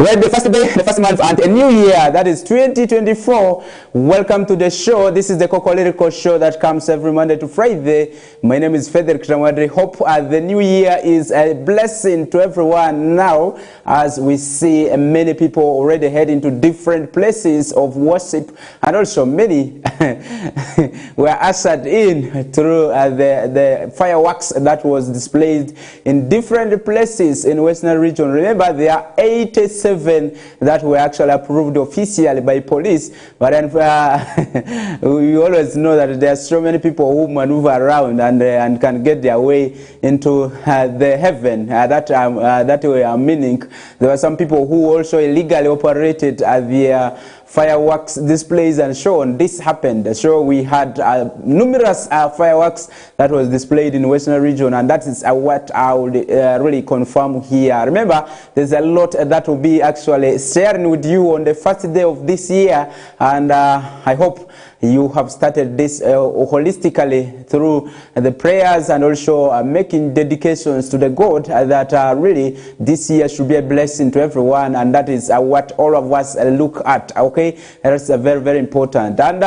Right, the first day, the first month, and a new year, that is 2024. Welcome to the show. This is the Kokoliriko show that comes every Monday to Friday. My name is Federick. Dramadri. Hope the new year is a blessing to everyone now, as we see many people already heading to different places of worship, and also many were ushered in through the fireworks that was displayed in different places in Western region. Remember, there are 87 that were actually approved officially by police, but we always know that there are so many people who maneuver around and can get their way into the heaven. That way, meaning there were some people who also illegally operated their fireworks displays and so on. This happened. So we had numerous fireworks that was displayed in Western region, and that is what I would really confirm here. Remember, there's a lot that will be actually sharing with you on the first day of this year, and I hope you have started this holistically through the prayers and also making dedications to the God that really this year should be a blessing to everyone, and that is what all of us look at. Okay, that's very, very important. And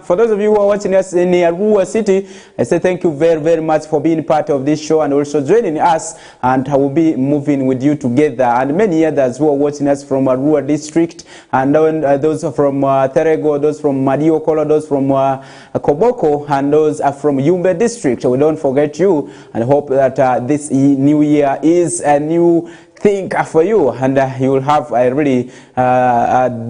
for those of you who are watching us in Arua City, I say thank you very, very much for being part of this show and also joining us, and I will be moving with you together. And many others who are watching us from Arua district, and those from Terego, those from Mariokolo, those from Koboko, and those are from Yumbe district. We don't forget you, and hope that this new year is a new thing for you, and you will have really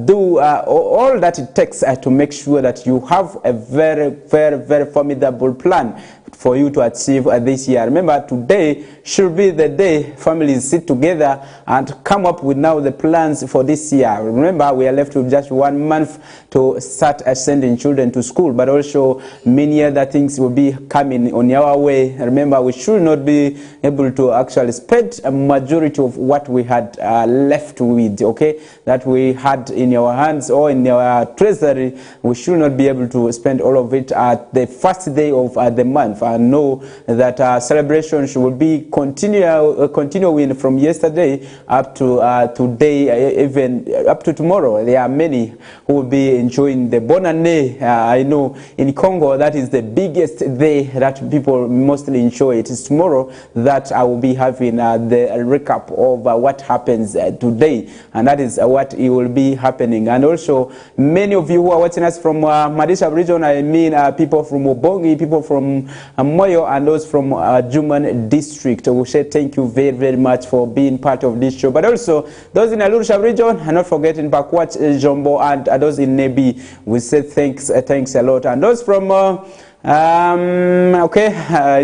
do all that it takes to make sure that you have a very, very, very formidable plan for you to achieve this year. Remember, today should be the day families sit together and come up with now the plans for this year. Remember, we are left with just 1 month to start sending children to school, but also many other things will be coming on our way. Remember, we should not be able to actually spend a majority of what we had left with, okay, that we had in our hands or in our treasury. We should not be able to spend all of it at the first day of the month. I know that celebrations will be continuing from yesterday up to today, even up to tomorrow. There are many who will be enjoying the Bonane. I know in Congo that is the biggest day that people mostly enjoy. It is tomorrow that I will be having the recap of what happens today, and that is what it will be happening. And also many of you who are watching us from Madisha region, I mean people from Obongi, people from Moyo, and those from Juman district, we say thank you very, very much for being part of this show. But also those in Arusha region, and not forgetting Bakwach, Jombo, and those in Nebi, we say thanks a lot. And those from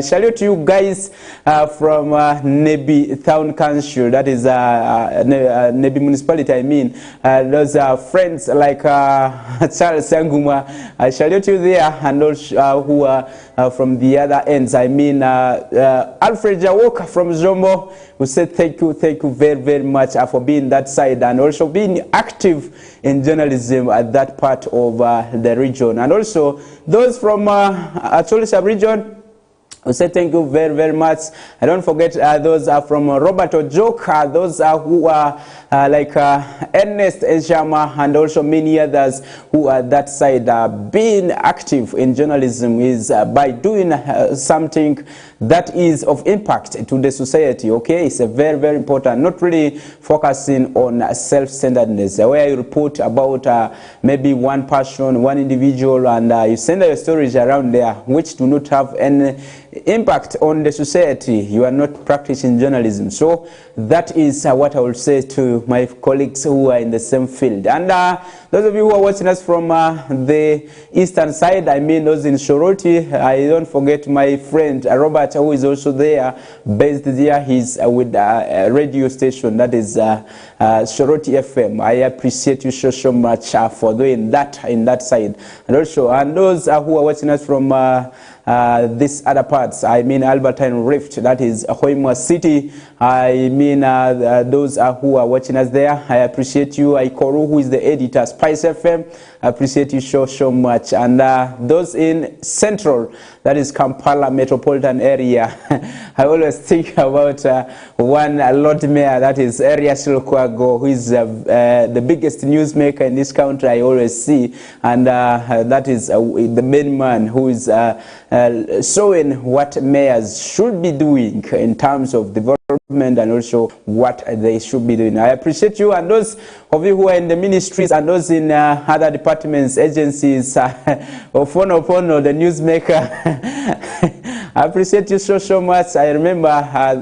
salute you guys from Nebi Town Council, that is Nebi Municipality, I mean. Those are friends like Charles Sanguma. I salute you there, and those who are from the other ends, I mean Alfred Jawoka from Zombo. We say thank you very, very much for being that side and also being active in journalism at that part of the region. And also those from Acholisha region, we say thank you very, very much. I don't forget those are from Robert Ojoka, those are who are like Ernest Eshama, and also many others who are that side. Being active in journalism is by doing something that is of impact to the society, okay? It's a very, very important, not really focusing on self-centeredness, where you report about maybe one person, one individual, and you send your stories around there which do not have any impact on the society. You are not practicing journalism. So that is what I will say to my colleagues who are in the same field. And those of you who are watching us from the eastern side, I mean those in Shoroti, I don't forget my friend Robert, who is also there, based there. He's with a radio station that is Shoroti FM. I appreciate you so much for doing that in that side. And also, and those who are watching us from these other parts. I mean Albertine Rift, that is Hoima City. I mean those who are watching us there. I appreciate you. Ikoru, who is the editor, Spice FM. I appreciate you so much. And those in Central, that is Kampala metropolitan area. I always think about one Lord Mayor, that is Erias Lukwago, who is the biggest newsmaker in this country I always see. And that is the main man who is showing what mayors should be doing in terms of development and also what they should be doing. I appreciate you, and those of you who are in the ministries and those in other departments, agencies, Opono, the newsmaker. I appreciate you so much. I remember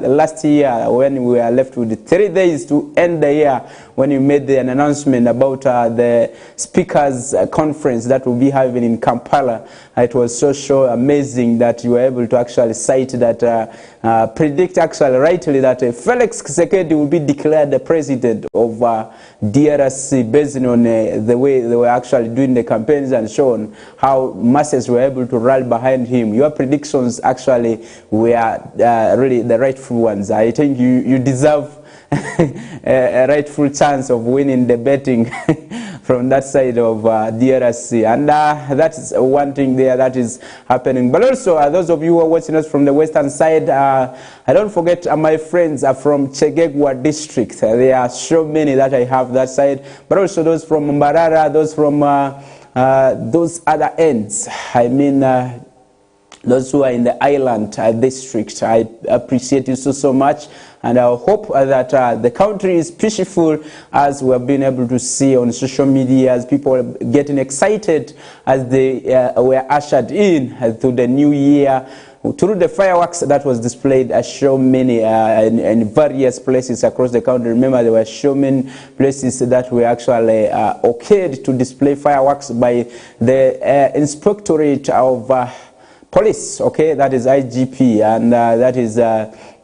last year when we were left with 3 days to end the year, when you made an announcement about the speakers conference that we'll be having in Kampala. It was so amazing that you were able to actually cite that, predict actually rightly that Felix Tshisekedi will be declared the president of DRC based on the way they were actually doing the campaigns and so on, how masses were able to rally behind him. Your predictions actually were really the rightful ones. I think you deserve a rightful chance of winning the betting from that side of DRC, and that is one thing there that is happening. But also those of you who are watching us from the western side, I don't forget my friends are from Chegegwa district. There are so many that I have that side, but also those from Mbarara, those from those other ends. I mean those who are in the island district. I appreciate you so much, and I hope that the country is peaceful, as we have been able to see on social media, as people are getting excited as they were ushered in to the new year, through the fireworks that was displayed at so many in various places across the country. Remember, there were so many places that were actually okayed to display fireworks by the Inspectorate of Police, okay, that is IGP, and that is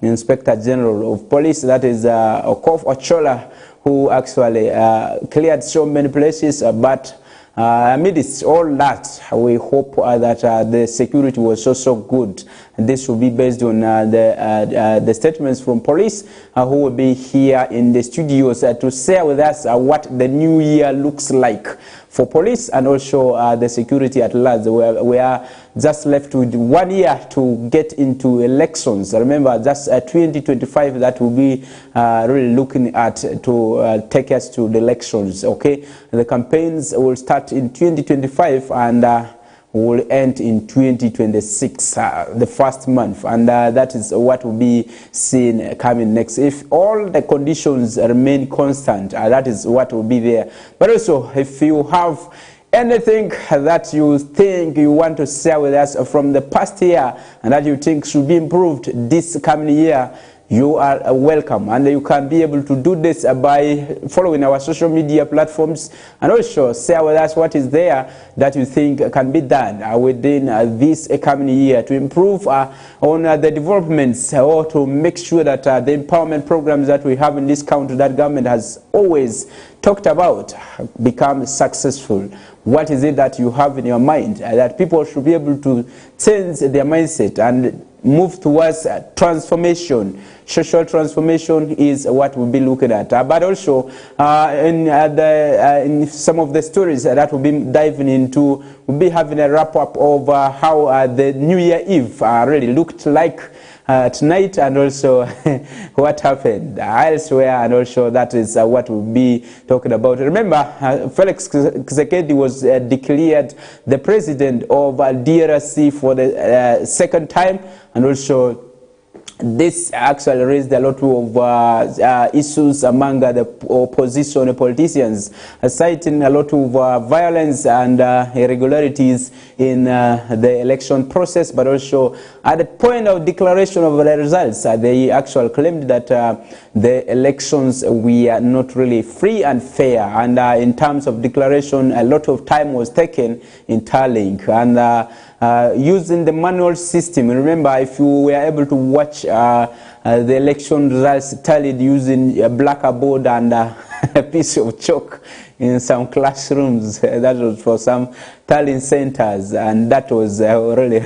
Inspector General of Police, that is Okof Ochola, who actually cleared so many places, but amidst all that, we hope that the security was so good. This will be based on the statements from police who will be here in the studios to share with us what the new year looks like for police and also the security at large. We are just left with 1 year to get into elections. Remember, just 2025 that will be really looking at to take us to the elections. Okay, the campaigns will start in 2025 and will end in 2026, the first month, and that is what will be seen coming next. If all the conditions remain constant, that is what will be there. But also, if you have anything that you think you want to share with us from the past year and that you think should be improved this coming year, you are welcome, and you can be able to do this by following our social media platforms and also share with us what is there that you think can be done within this coming year to improve on the developments or to make sure that the empowerment programs that we have in this country that government has always talked about become successful. What is it that you have in your mind that people should be able to change their mindset and move towards transformation? Social transformation is what we'll be looking at. But also in some of the stories that we'll be diving into, we'll be having a wrap-up of how the New Year Eve really looked like tonight, and also what happened elsewhere, and also that is what we'll be talking about. Remember, Felix Tshisekedi was declared the president of DRC for the second time, and also this actually raised a lot of issues among the opposition politicians, citing a lot of violence and irregularities in the election process, but also at the point of declaration of the results, they actually claimed that the elections were not really free and fair, and in terms of declaration, a lot of time was taken in tallying and using the manual system. Remember, if you were able to watch the election results tallied using a blackboard and a piece of chalk in some classrooms. That was for some tallying centers, and that was really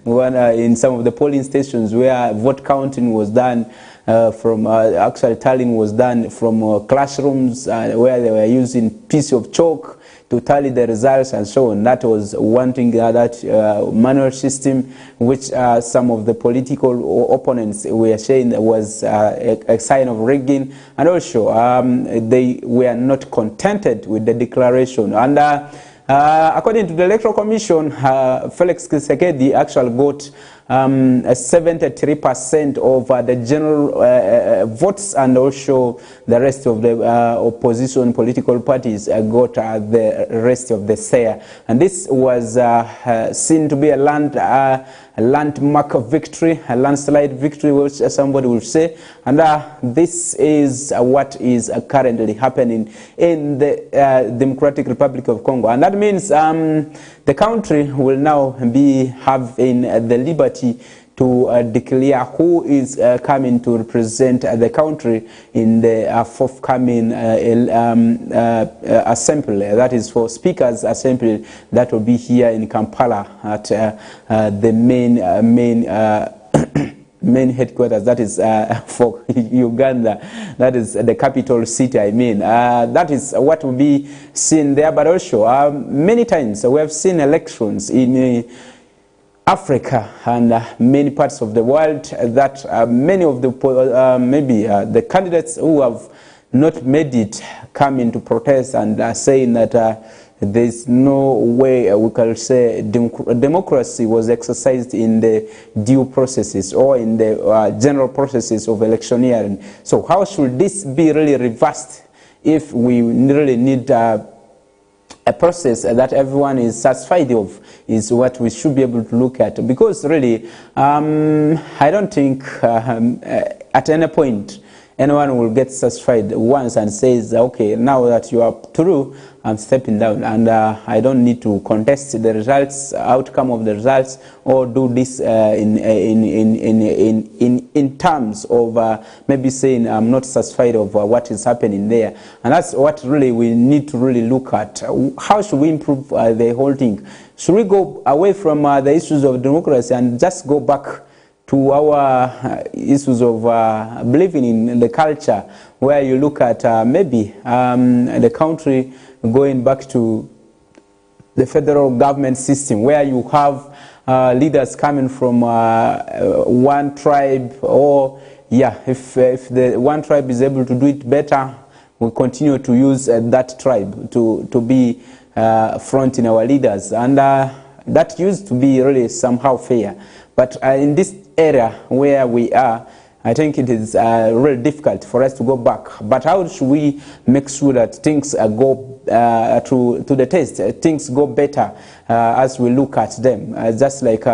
one in some of the polling stations where vote counting was done actually tallying was done from classrooms where they were using piece of chalk to tally the results and so on. That was one thing, that manual system, which some of the political opponents were saying was a sign of rigging, and also they were not contented with the declaration. And according to the Electoral Commission, Felix Tshisekedi actually got 73% of the general votes, and also the rest of the opposition political parties got the rest of the share. And this was seen to be a landmark victory, a landslide victory, which somebody will say. And this is what is currently happening in the Democratic Republic of Congo. And that means the country will now be having the liberty to declare who is coming to represent the country in the forthcoming assembly. That is for Speakers Assembly that will be here in Kampala at the main headquarters. That is for Uganda. That is the capital city, I mean. That is what will be seen there. But also, many times we have seen elections in Africa and many parts of the world that many of the the candidates who have not made it come into protest and saying that there's no way we can say democracy was exercised in the due processes or in the general processes of electioneering. So how should this be really reversed if we really need a process that everyone is satisfied of, is what we should be able to look at. Because really, I don't think at any point anyone will get satisfied once and says, okay, now that you are through, I'm stepping down, and I don't need to contest the results, outcome of the results, or do this in terms of maybe saying I'm not satisfied of what is happening there. And that's what really we need to really look at. How should we improve the whole thing? Should we go away from the issues of democracy and just go back to our issues of believing in the culture, where you look at maybe the country going back to the federal government system, where you have leaders coming from one tribe, or if the one tribe is able to do it better, we'll continue to use that tribe to be fronting our leaders. And that used to be really somehow fair. But in this area where we are, I think it is really difficult for us to go back. But how should we make sure that things go to the test, things go better as we look at them? Just like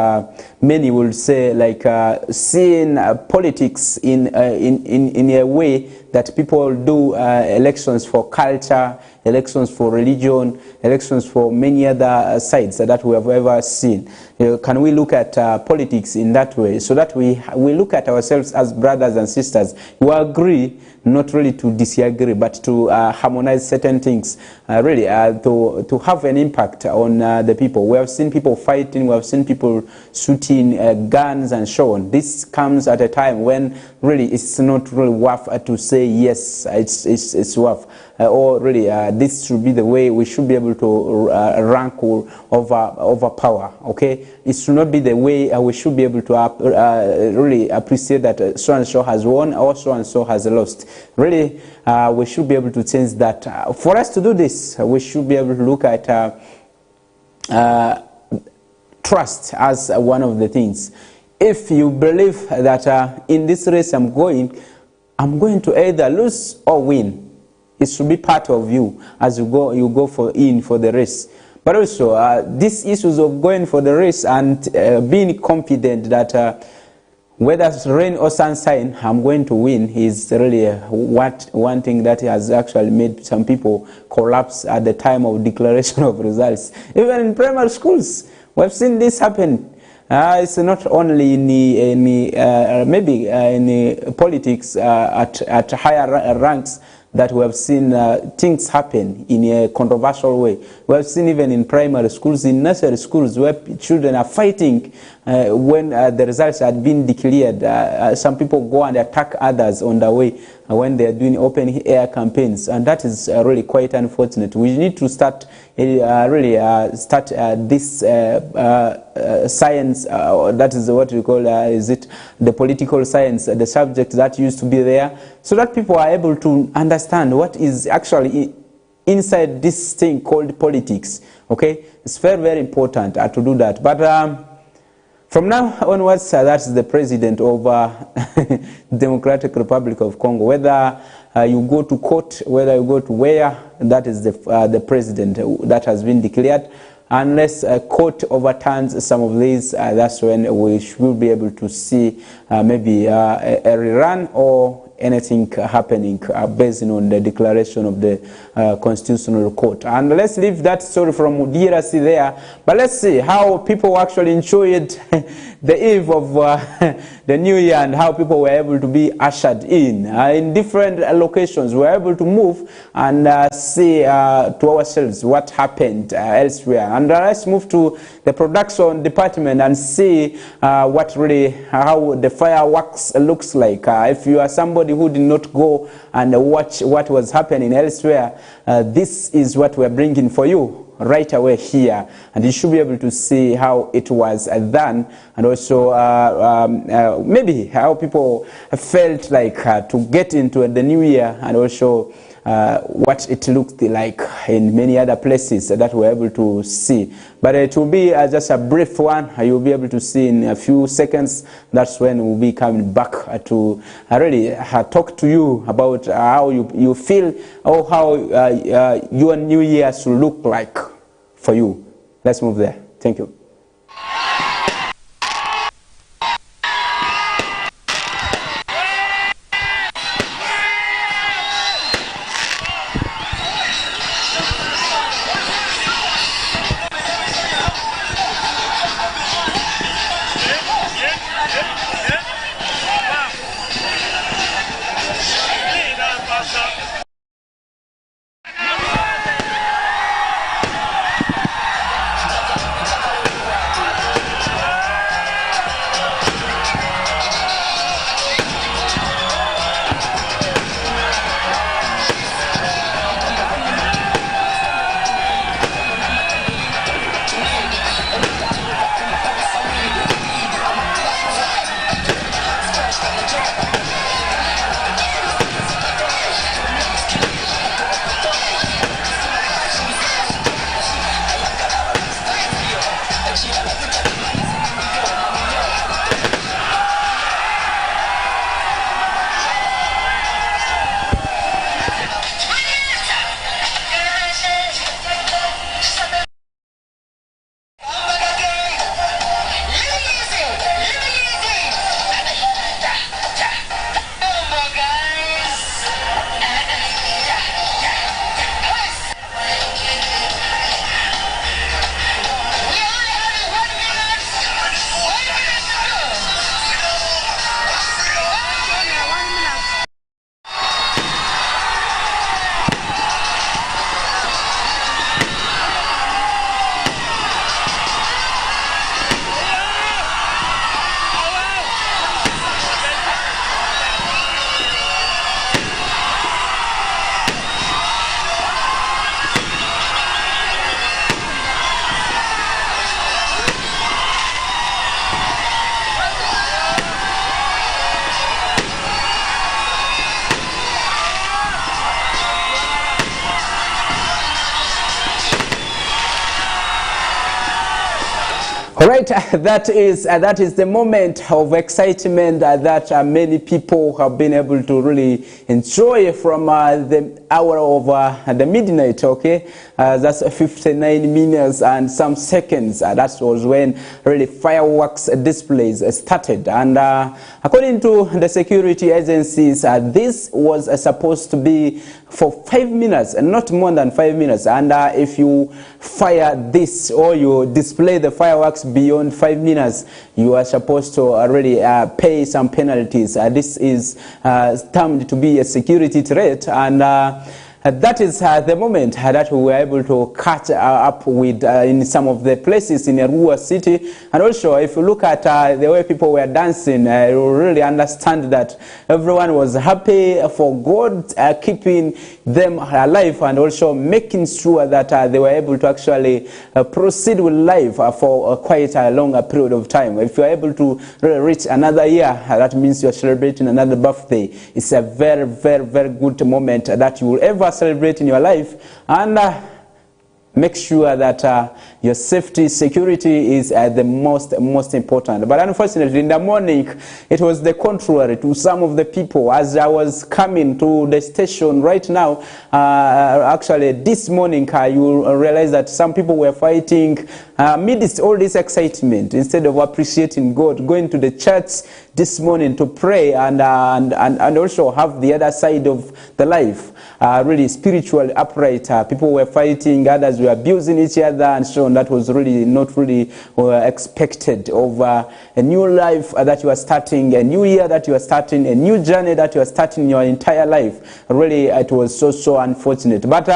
many will say, like seeing politics in a way that people do elections for culture, elections for religion, elections for many other sides that we have ever seen. Can we look at politics in that way, so that we look at ourselves as brothers and sisters who agree, not really to disagree, but to harmonize certain things, really to have an impact on the people. We have seen people fighting, we have seen people shooting guns and so on. This comes at a time when really it's not really worth to say yes, it's worth. Or really, this should be the way we should be able to rank over power. Okay, it should not be the way we should be able to really appreciate that so and so has won or so and so has lost. Really, we should be able to change that. For us to do this, we should be able to look at trust as one of the things. If you believe that in this race I'm going to either lose or win, it should be part of you as you go for the race. But also, these issues of going for the race and being confident that whether it's rain or sunshine, I'm going to win, is really one thing that has actually made some people collapse at the time of declaration of results. Even in primary schools, we've seen this happen. It's not only in politics at higher ranks that we have seen things happen in a controversial way. We have seen even in primary schools, in nursery schools, where children are fighting when the results had been declared. Some people go and attack others on the way when they are doing open air campaigns, and that is really quite unfortunate. We need to start start this science, that is what we call, is it the political science, the subject that used to be there, so that people are able to understand what is actually inside this thing called politics. Okay, it's very, very important to do that. But from now onwards, that's the president of Democratic Republic of Congo. Whether you go to court, whether you go to where, that is the president that has been declared. Unless a court overturns some of these, that's when we should be able to see maybe a rerun or anything happening based on the declaration of the Constitutional Court. And let's leave that story from DRC there, but let's see how people actually enjoyed the eve of the new year and how people were able to be ushered in different locations. We were able to move and see to ourselves what happened elsewhere. And let's move to the production department and see what really, how the fireworks looks like. If you are somebody who did not go and watch what was happening elsewhere, this is what we're bringing for you right away here, and you should be able to see how it was done, and also maybe how people felt like to get into the new year, and also what it looked like in many other places that we're able to see. But it will be just a brief one. You'll be able to see in a few seconds. That's when we'll be coming back to really talk to you about how you feel, or how your new year should look like for you. Let's move there. Thank you. All right, that is the moment of excitement that many people have been able to really enjoy from the hour of the midnight. Okay, that's 59 minutes and some seconds. That was when really fireworks displays started, and according to the security agencies, this was supposed to be for 5 minutes and not more than 5 minutes. And if you fire this or you display the fireworks beyond 5 minutes, you are supposed to already pay some penalties. This is termed to be a security threat, and that is the moment that we were able to catch up with in some of the places in Arua city. And also, if you look at the way people were dancing, you really understand that everyone was happy for God keeping them alive, and also making sure that they were able to actually proceed with life for quite a longer period of time. If you are able to reach another year, that means you are celebrating another birthday. It's a very, very, very good moment that you will ever celebrate in your life. And make sure that your safety, security is the most important. But unfortunately, in the morning, it was the contrary to some of the people. As I was coming to the station right now, actually this morning, you realize that some people were fighting amidst all this excitement. Instead of appreciating God, going to the church this morning to pray and also have the other side of the life, really spiritually upright. People were fighting, others were abusing each other, and so on. That was really not really expected of a new life that you are starting, a new year that you are starting, a new journey that you are starting in your entire life. Really, it was so unfortunate. But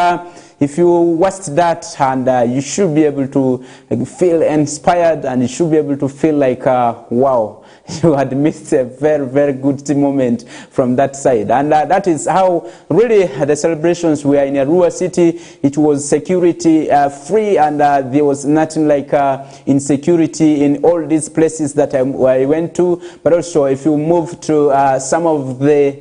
if you watched that, and you should be able to feel inspired, and you should be able to feel like, wow, you had missed a very, very good moment from that side. And that is how really the celebrations were in Arua city. It was security free, and there was nothing like insecurity in all these places that I went to. But also, if you move to some of the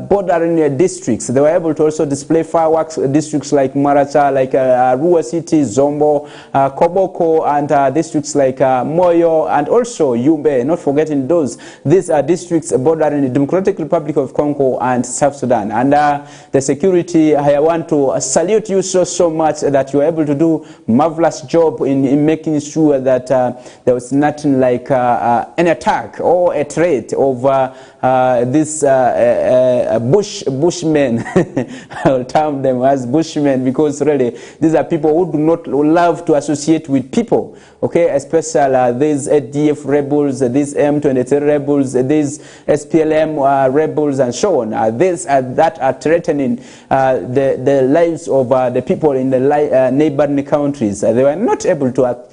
bordering districts, they were able to also display fireworks. Districts like Maracha, like Arua city, Zombo, Koboko, and districts like Moyo, and also Yumbe. Not forgetting those. These are districts bordering the Democratic Republic of Congo and South Sudan. And the security, I want to salute you so much that you were able to do marvelous job in making sure that there was nothing like an attack or a threat of this bushmen. I'll term them as bushmen, because really these are people who do not love to associate with people. Okay, especially these ADF rebels, these M23 rebels, these SPLM rebels, and so on. These that are threatening the lives of the people in the neighboring countries. They were not able to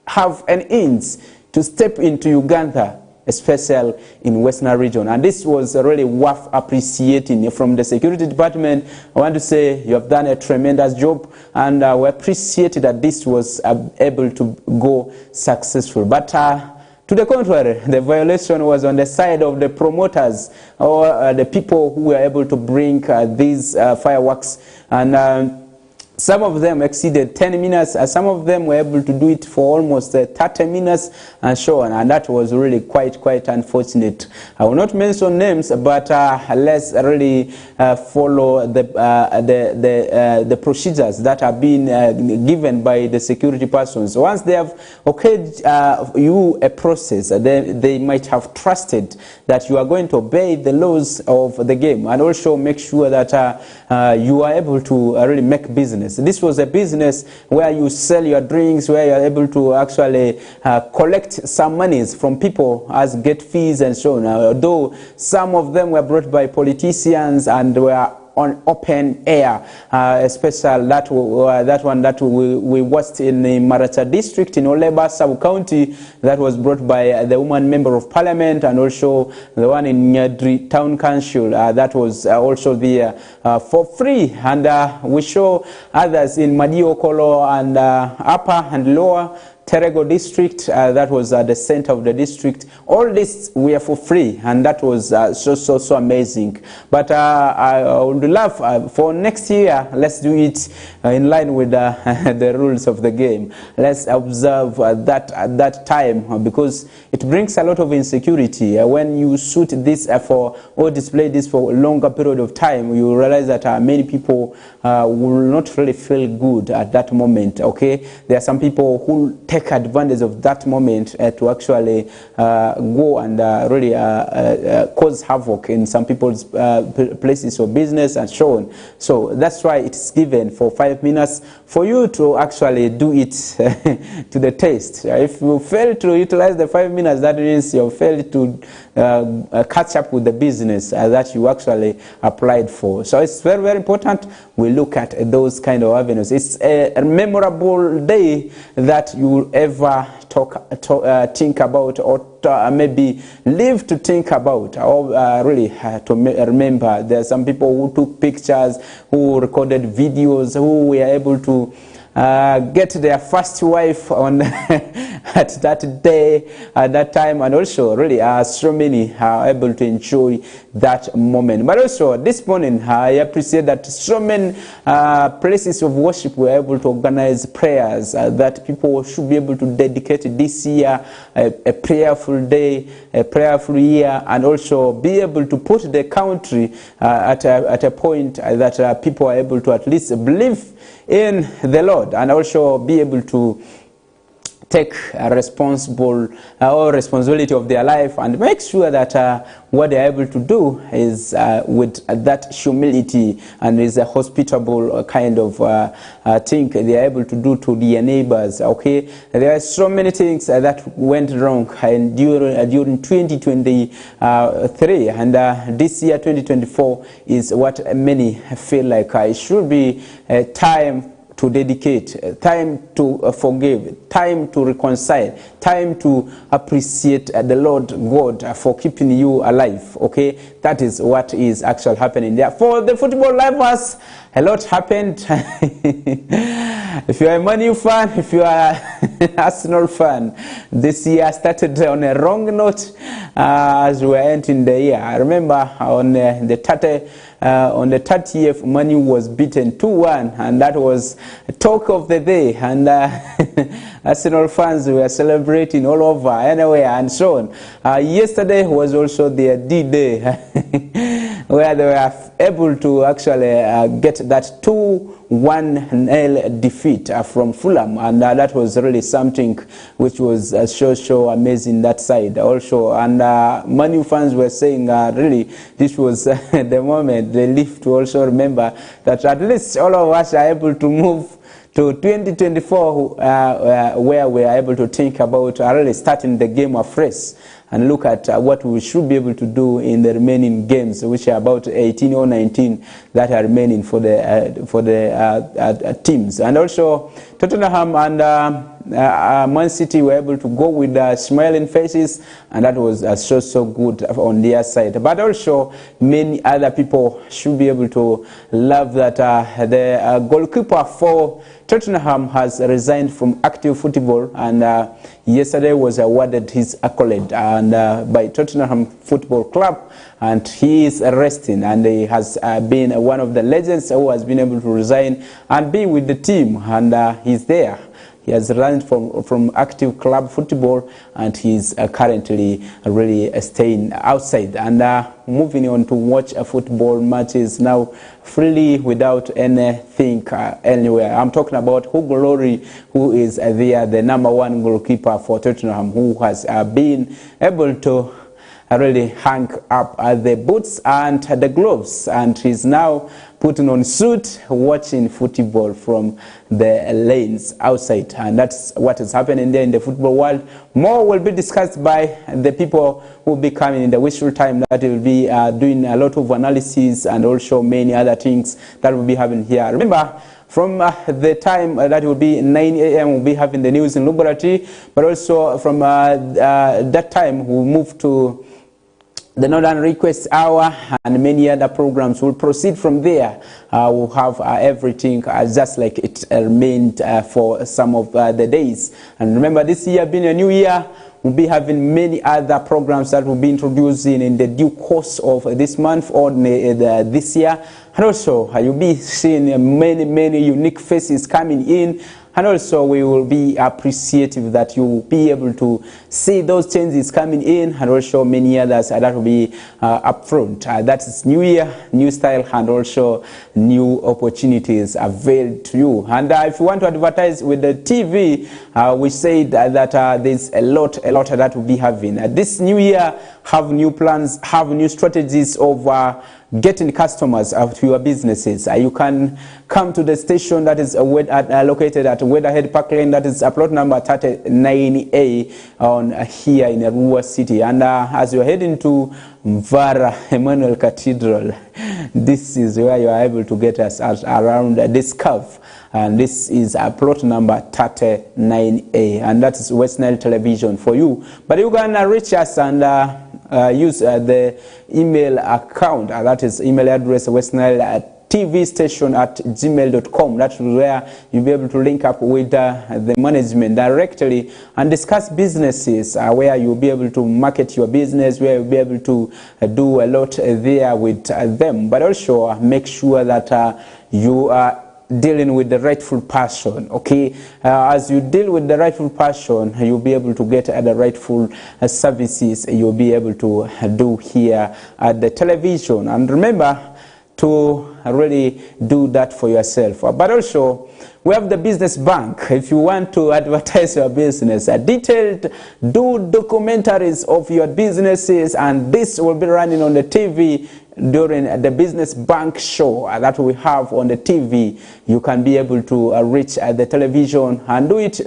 have an inch to step into Uganda, especially in Western region. And this was really worth appreciating from the security department. I want to say you have done a tremendous job, and we appreciate that this was able to go successful. But to the contrary, the violation was on the side of the promoters, or the people who were able to bring these fireworks. And some of them exceeded 10 minutes, some of them were able to do it for almost 30 minutes, and so on. And that was really quite unfortunate. I will not mention names, but let's really follow the procedures that are being given by the security persons. Once they have okayed you a process, they might have trusted that you are going to obey the laws of the game, and also make sure that you are able to really make business. This was a business where you sell your drinks, where you are able to actually collect some monies from people as gate fees and so on. Although some of them were brought by politicians and were on open air, especially that one that we watched in the Maracha district in Oleba sub-county, that was brought by the woman member of parliament, and also the one in Nyadri town council, that was also there for free. And we show others in Madiokolo and upper and lower Terego district, that was the center of the district. All this were for free, and that was so amazing. But I would love for next year, let's do it in line with the rules of the game. Let's observe that at that time, because it brings a lot of insecurity. When you shoot this for or display this for a longer period of time, you realize that many people will not really feel good at that moment. Okay, there are some people who take advantage of that moment to actually go and really cause havoc in some people's places or business and so on. So that's why it's given for 5 minutes for you to actually do it to the taste. If you fail to utilize the 5 minutes, that means you failed to catch up with the business that you actually applied for. So it's very, very important we look at those kind of avenues. It's a memorable day that you will ever think about, or maybe live to think about, or really to remember. There are some people who took pictures, who recorded videos, who were able to get their first wife on at that day, at that time, and also really so many are able to enjoy that moment. But also this morning, I appreciate that so many places of worship were able to organize prayers that people should be able to dedicate this year a prayerful day, a prayerful year, and also be able to put the country at a point that people are able to at least believe in the Lord, and also be able to take a responsibility of their life and make sure that what they are able to do is with that humility and is a hospitable kind of thing they are able to do to their neighbors. Okay, there are so many things that went wrong during 2023, and this year 2024 is what many feel like it should be a time to dedicate, time to forgive, time to reconcile, time to appreciate the Lord God for keeping you alive. Okay, that is what is actually happening there. For the football lovers, a lot happened. If you are a Man U fan, if you are an Arsenal fan, this year started on a wrong note as we were entering the year. I remember on the 30th, Man U was beaten 2-1, and that was talk of the day. And Arsenal fans were celebrating all over, anywhere, and so on. Yesterday was also their D-Day, where they were able to actually get that 2-1 defeat from Fulham, and that was really something which was so amazing that side also. And Man U fans were saying really this was the moment they live to also remember that at least all of us are able to move to 2024 where we are able to think about really starting the game afresh and look at what we should be able to do in the remaining games, which are about 18 or 19 that are remaining for the teams. And also Tottenham and Man City were able to go with smiling faces, and that was so good on their side. But also many other people should be able to love that the goalkeeper for Tottenham has resigned from active football, and yesterday was awarded his accolade by Tottenham Football Club, and he is resting, and he has been one of the legends who has been able to resign and be with the team, and he's there. He has resigned from active club football, and he's currently really staying outside and moving on to watch football matches now freely without anything anywhere. I'm talking about Hugo Lloris, who is there, the #1 goalkeeper for Tottenham, who has been able to really hang up the boots and the gloves, and he's now putting on suit, watching football from the lanes outside. And that's what is happening there in the football world. More will be discussed by the people who will be coming in the wishful time, that will be doing a lot of analysis and also many other things that we'll be having here. Remember, from the time that will be 9 a.m. we'll be having the news in laboratory, but also from that time we'll move to the Northern Request Hour, and many other programs will proceed from there. We'll have everything just like it remained for some of the days. And remember, this year being a new year, we'll be having many other programs that will be introducing in the due course of this month or this year. And also, you'll be seeing many unique faces coming in and also we will be appreciative that you will be able to see those changes coming in, and also many others that will be up front. That is new year, new style, and also new opportunities availed to you. And if you want to advertise with the TV, we said that there's a lot that we'll be having. This new year, have new plans, have new strategies of getting customers to your businesses. You can come to the station that is located at Weatherhead Park Lane, that is plot number 39A on here in Arua City. And as you're heading to Mvara Emmanuel Cathedral, this is where you are able to get us around this curve. And this is plot number 39A, and that is West Nile Television for you. But you can reach us and use the email account, that is email address westnile@tvstation@gmail.com. That's where you'll be able to link up with the management directly and discuss businesses, where you'll be able to market your business, where you'll be able to do a lot there with them. But also make sure that you are dealing with the rightful person. Okay, as you deal with the rightful person, you'll be able to get the rightful services you'll be able to do here at the television. And remember to really do that for yourself. But also we have the business bank. If you want to advertise your business, detailed documentaries of your businesses, and this will be running on the TV during the business bank show that we have on the TV. You can be able to reach the television and do it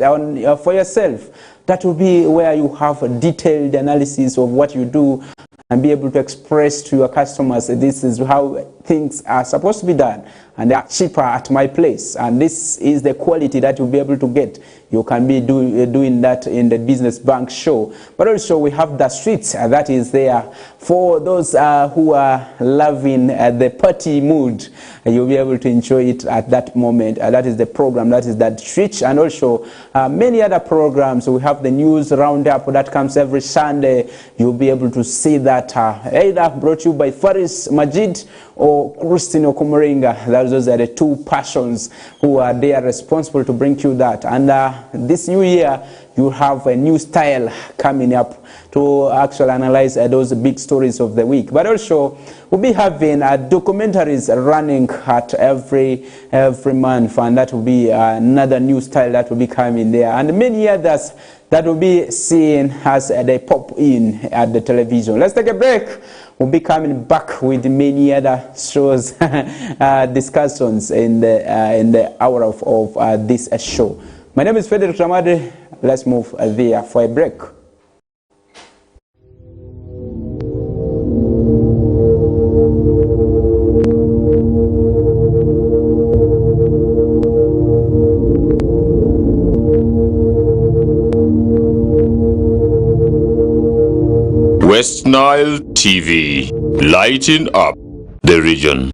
for yourself. That will be where you have a detailed analysis of what you do and be able to express to your customers, this is how things are supposed to be done, and they are cheaper at my place, and this is the quality that you'll be able to get. You can be doing that in the business bank show. But also we have the streets that is there for those who are loving the party mood. You'll be able to enjoy it at that moment. That is the program, that is that street. And also many other programs. We have the news roundup that comes every Sunday. You'll be able to see that either brought to you by Faris Majid or Christine Okomoringa. Those are the two persons who are there responsible to bring you that. And this new year, you have a new style coming up to actually analyze those big stories of the week. But also, we'll be having documentaries running at every month, and that will be another new style that will be coming there. And many others that will be seen as they pop in at the television. Let's take a break. We'll be coming back with many other shows, discussions in the hour of this show. My name is Federick Dramadri. Let's move there for a break. West Nile TV, lighting up the region.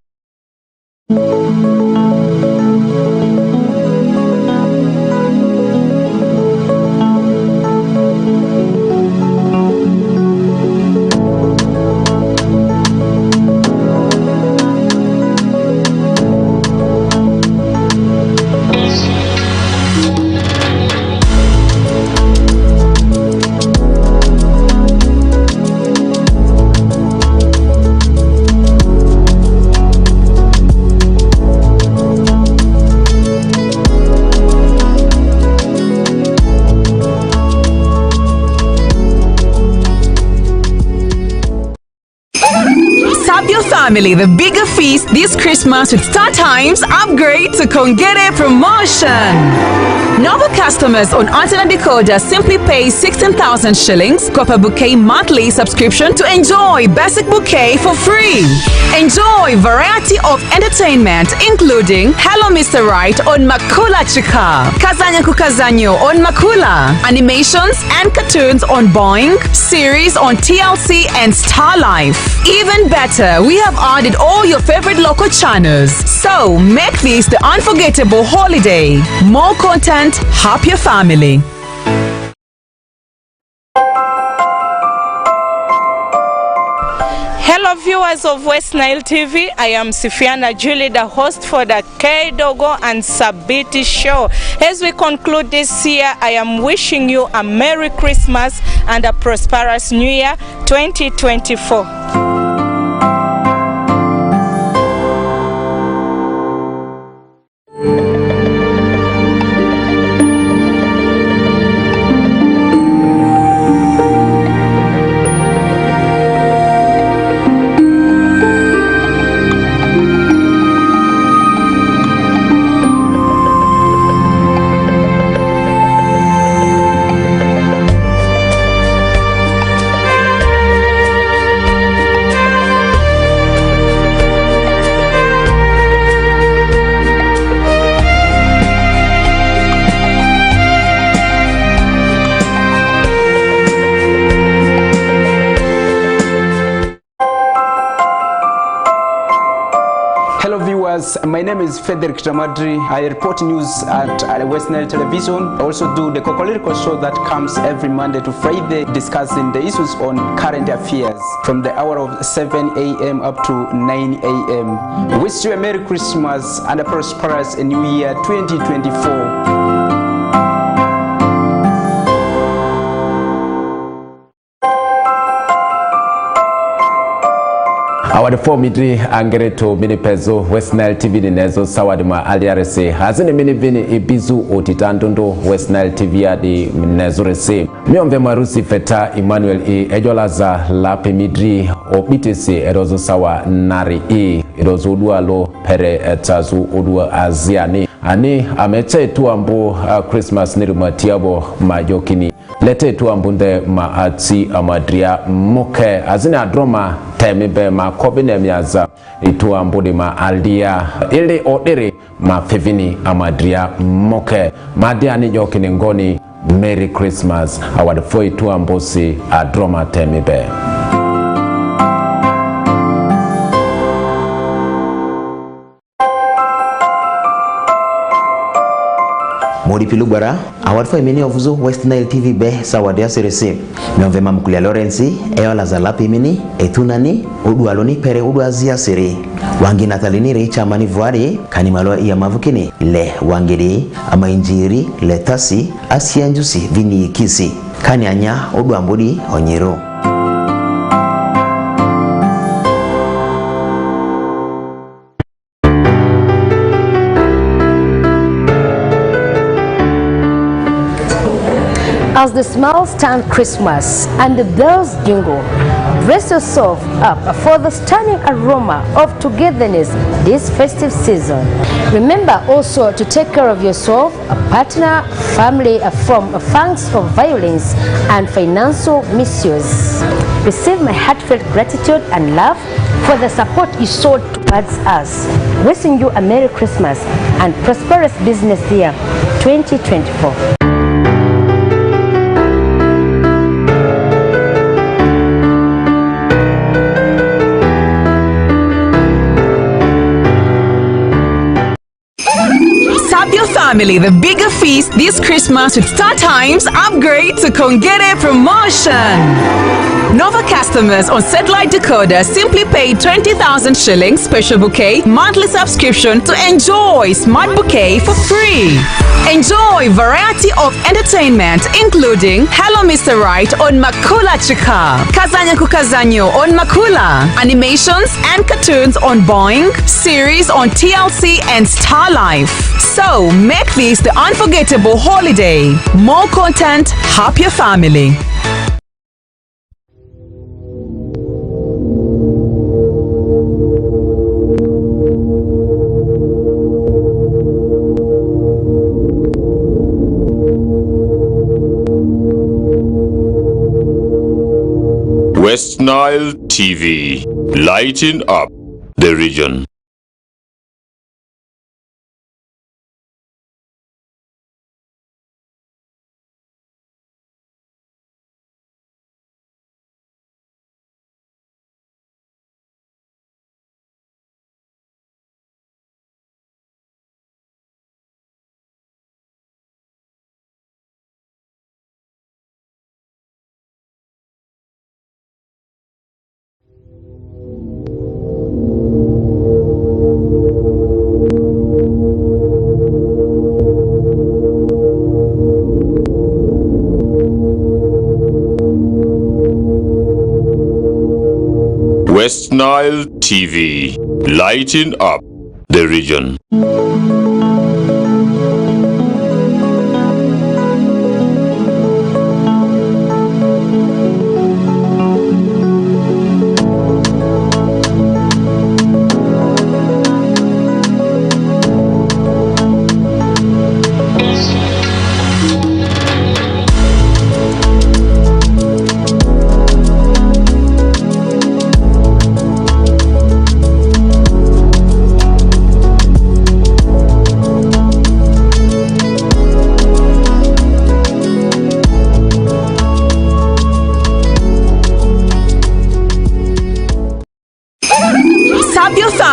Family the bigger feast this Christmas with StarTimes upgrade to Kongere promotion. Normal customers on antenna decoder simply pay 16,000 shillings, copper bouquet monthly subscription to enjoy basic bouquet for free. Enjoy variety of entertainment including Hello Mr. Right on Makula Chika, Kazanya Kukazanyo on Makula, animations and cartoons on Boing, series on TLC and Star Life. Even better, we have added all your favorite local channels. So make this the unforgettable holiday. More content, happier family. Hello Hello viewers of West Nile TV, I am Sifiana Julie, the host for the K Dogo and Sabiti show. As we conclude this year, I am wishing you a Merry Christmas and a prosperous New Year 2024. Hello viewers, my name is Federick Dramadri. I report news at West Nile Television. I also do the Kokoliriko show that comes every Monday to Friday, discussing the issues on current affairs from the hour of 7 a.m. up to 9 a.m. Wish you a Merry Christmas and a prosperous New Year 2024. Awade for midri angereto mini pezo West Nile TV ni nezo sawadi ma aliarese hazini mini vini ibizu otitandondo West Nile TV adi nezo rese miomve marusi feta Emmanuel ejolaza lape midri obitese erozo sawa nari erozo udua lo pere etazu udua aziani ani ameche tuambo Christmas nirumatiabo majokini lete tuambunde maati amadria moke azini adroma temibe ma kobine miaza ituambudi ma aldia ili odiri ma fevini amadria moke madia ni yokini ngoni Merry Christmas awadfo ituambosi adroma temibe. Modi pilubara awadfo imeni ofuzo West Nile TV be sawadia serese miomvema mkulia Lorenzi eola za lapi imeni etunani udu aloni pere udu azia sere wangi natalini reicha mani vuari kanimalo iya mavukini le wangiri ama injiri le tasi asianjusi vini kisi kani anya udu ambudi onyero. As the smiles turn Christmas and the bells jingle, dress yourself up for the stunning aroma of togetherness this festive season. Remember also to take care of yourself, a partner, family from fangs of violence and financial misuse. Receive my heartfelt gratitude and love for the support you showed towards us. Wishing you a Merry Christmas and prosperous business year 2024. Your family the bigger feast this Christmas with Star Times upgrade to Kongere promotion. Nova customers on satellite decoder simply pay 20,000 shillings special bouquet monthly subscription to enjoy smart bouquet for free. Enjoy variety of entertainment including Hello Mr. Right on Makula Chika, Kazanya Kukazanyo on Makula, animations and cartoons on Boeing, series on TLC and Star Life. So make this the unforgettable holiday. More content, happier family. West Nile TV, lighting up the region. West Nile TV, lighting up the region.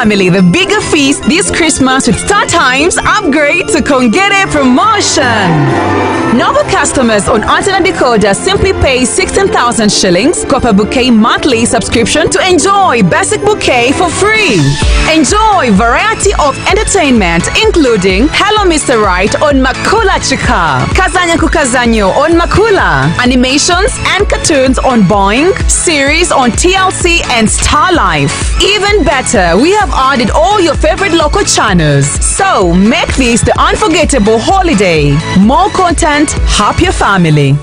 Family the bigger feast this Christmas with Star Times upgrade to Kongere promotion. Normal customers on antenna decoder simply pay 16,000 shillings, Copper Bouquet monthly subscription to enjoy basic bouquet for free. Enjoy variety of entertainment including Hello Mr. Right on Makula Chika, Kazanya Kukazanyo on Makula, animations and cartoons on Boeing, series on TLC and Star Life. Even better, we have added all your favorite local channels. So make this the unforgettable holiday. More content, happier family.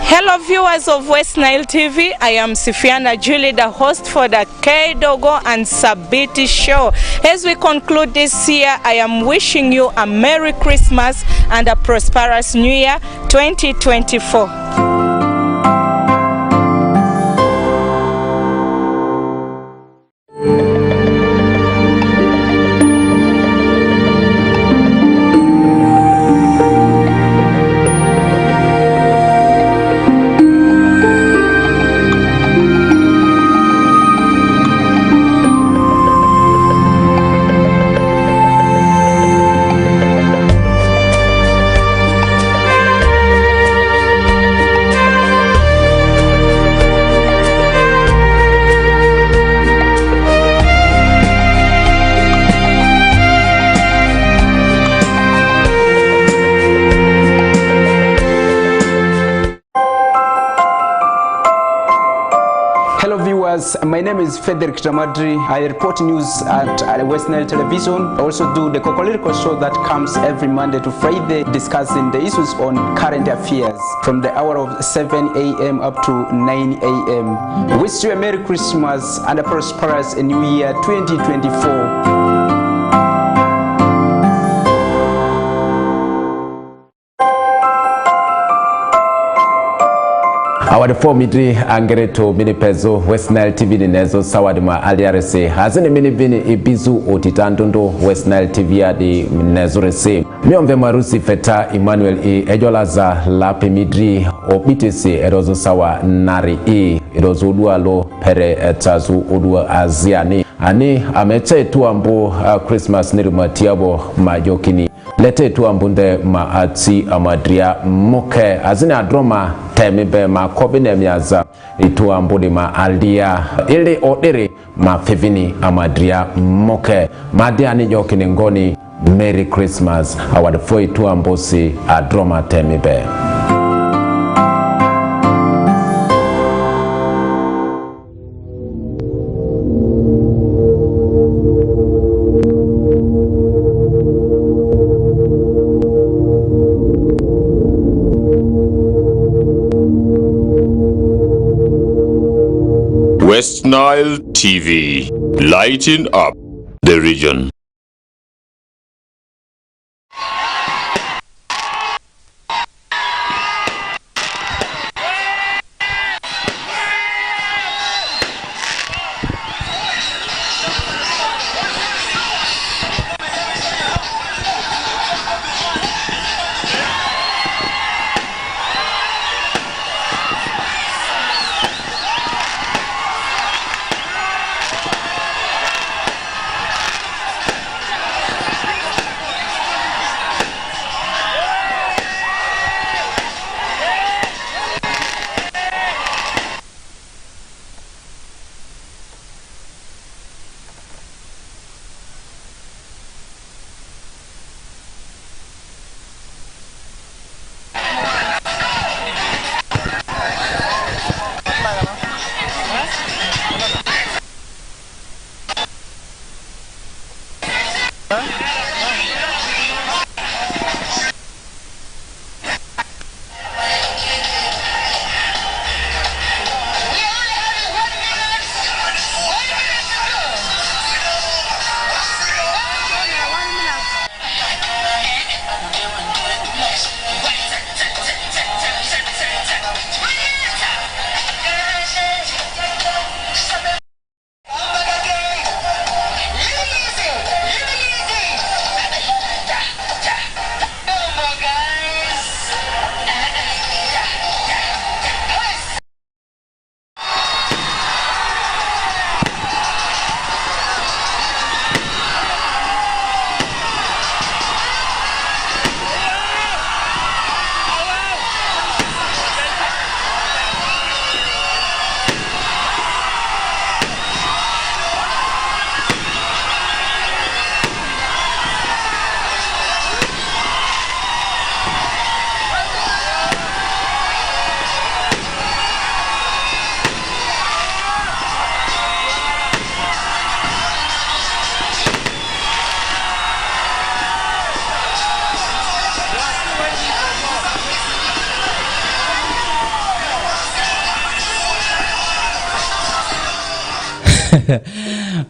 Hello viewers of West Nile TV, I am Sifiana Julie, the host for the K-Dogo and Sabiti show. As we conclude this year, I am wishing you a Merry Christmas and a prosperous New Year 2024. My name is Federick Dramadri. I report news at West Nile Television. I also do the Kokoliriko show that comes every Monday to Friday, discussing the issues on current affairs from the hour of 7 a.m. up to 9 a.m. Wish you a Merry Christmas and a prosperous New Year 2024. Our formidri angereto mini pezo West Nile TV ninezo sawadima aliarese hazine mini vini ibizu otitandondo West Nile TV adi ninezo rese miomve marusi feta Emmanuel ejolaza lapi midri obitisi erozo sawa nari erozo udualo pere etazu udua aziani ani ameche tuambo Christmas nirumatiabo majokini lete tuambunde maati amadria moke azine adroma temebe ma kobine miaza ituambudi ma aldia ili odiri ma fevini amadria moke madiani jokini ngoni Merry Christmas awadfo ituambosi adroma temebe. West Nile TV, lighting up the region.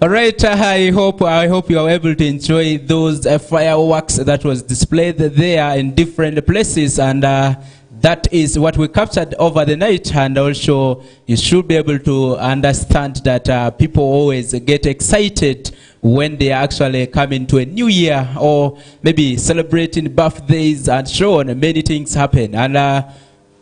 All right, I hope you are able to enjoy those fireworks that was displayed there in different places, and that is what we captured over the night. And also you should be able to understand that people always get excited when they actually come into a new year, or maybe celebrating birthdays and so on. Many things happen, and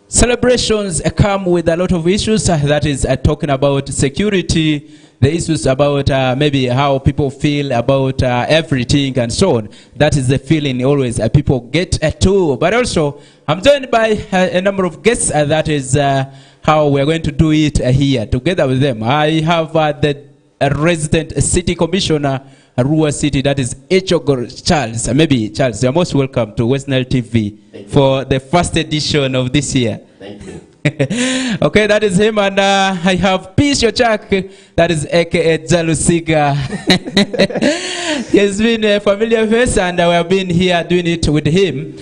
celebrations come with a lot of issues. That is talking about security, the issues about maybe how people feel about everything and so on. That is the feeling always people get to. But also, I'm joined by a number of guests. That is how we're going to do it here together with them. I have the resident city commissioner, Arua City, that is Echogor Charles. Maybe Charles, you're most welcome to West Nile TV for the first edition of this year. Thank you. Okay, that is him, and I have Peace Yochak, that is aka Jalusiga. He has been a familiar face, and we have been here doing it with him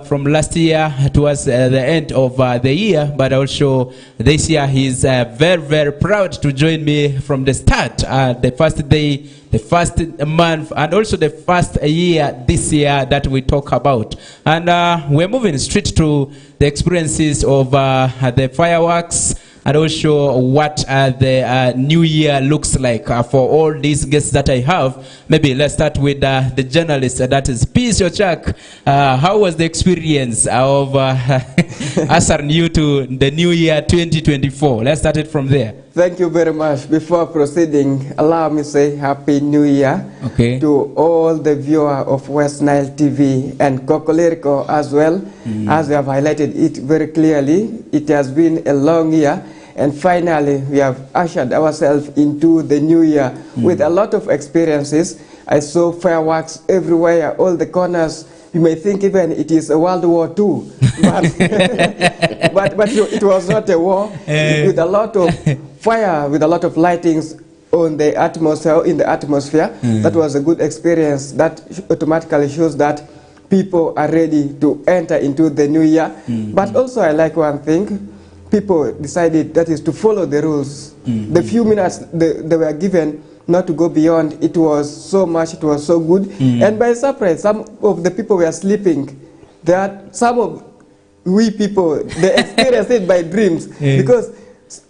from last year towards the end of the year, but also this year he's very, very proud to join me from the start, the first day, the first month, and also the first year this year that we talk about. And we're moving straight to the experiences of the fireworks, and also what the new year looks like for all these guests that I have. Maybe let's start with the journalist, that is Peace Yochak. How was the experience of us are new to the new year 2024? Let's start it from there. Thank you very much. Before proceeding, allow me to say Happy New Year to all the viewers of West Nile TV and Kokoliriko as well. As we have highlighted it very clearly, it has been a long year, and finally we have ushered ourselves into the new year with a lot of experiences. I saw fireworks everywhere, all the corners. You may think even it is a World War II, but it was not a war. With a lot of fire, with a lot of lightings on the atmosphere, in the atmosphere. That was a good experience. That automatically shows that people are ready to enter into the new year. But also I like one thing. People decided, that is to follow the rules. The few minutes they were given not to go beyond, it was so much, it was so good. And by surprise, some of the people were sleeping. There are some of we people, they experienced it by dreams, because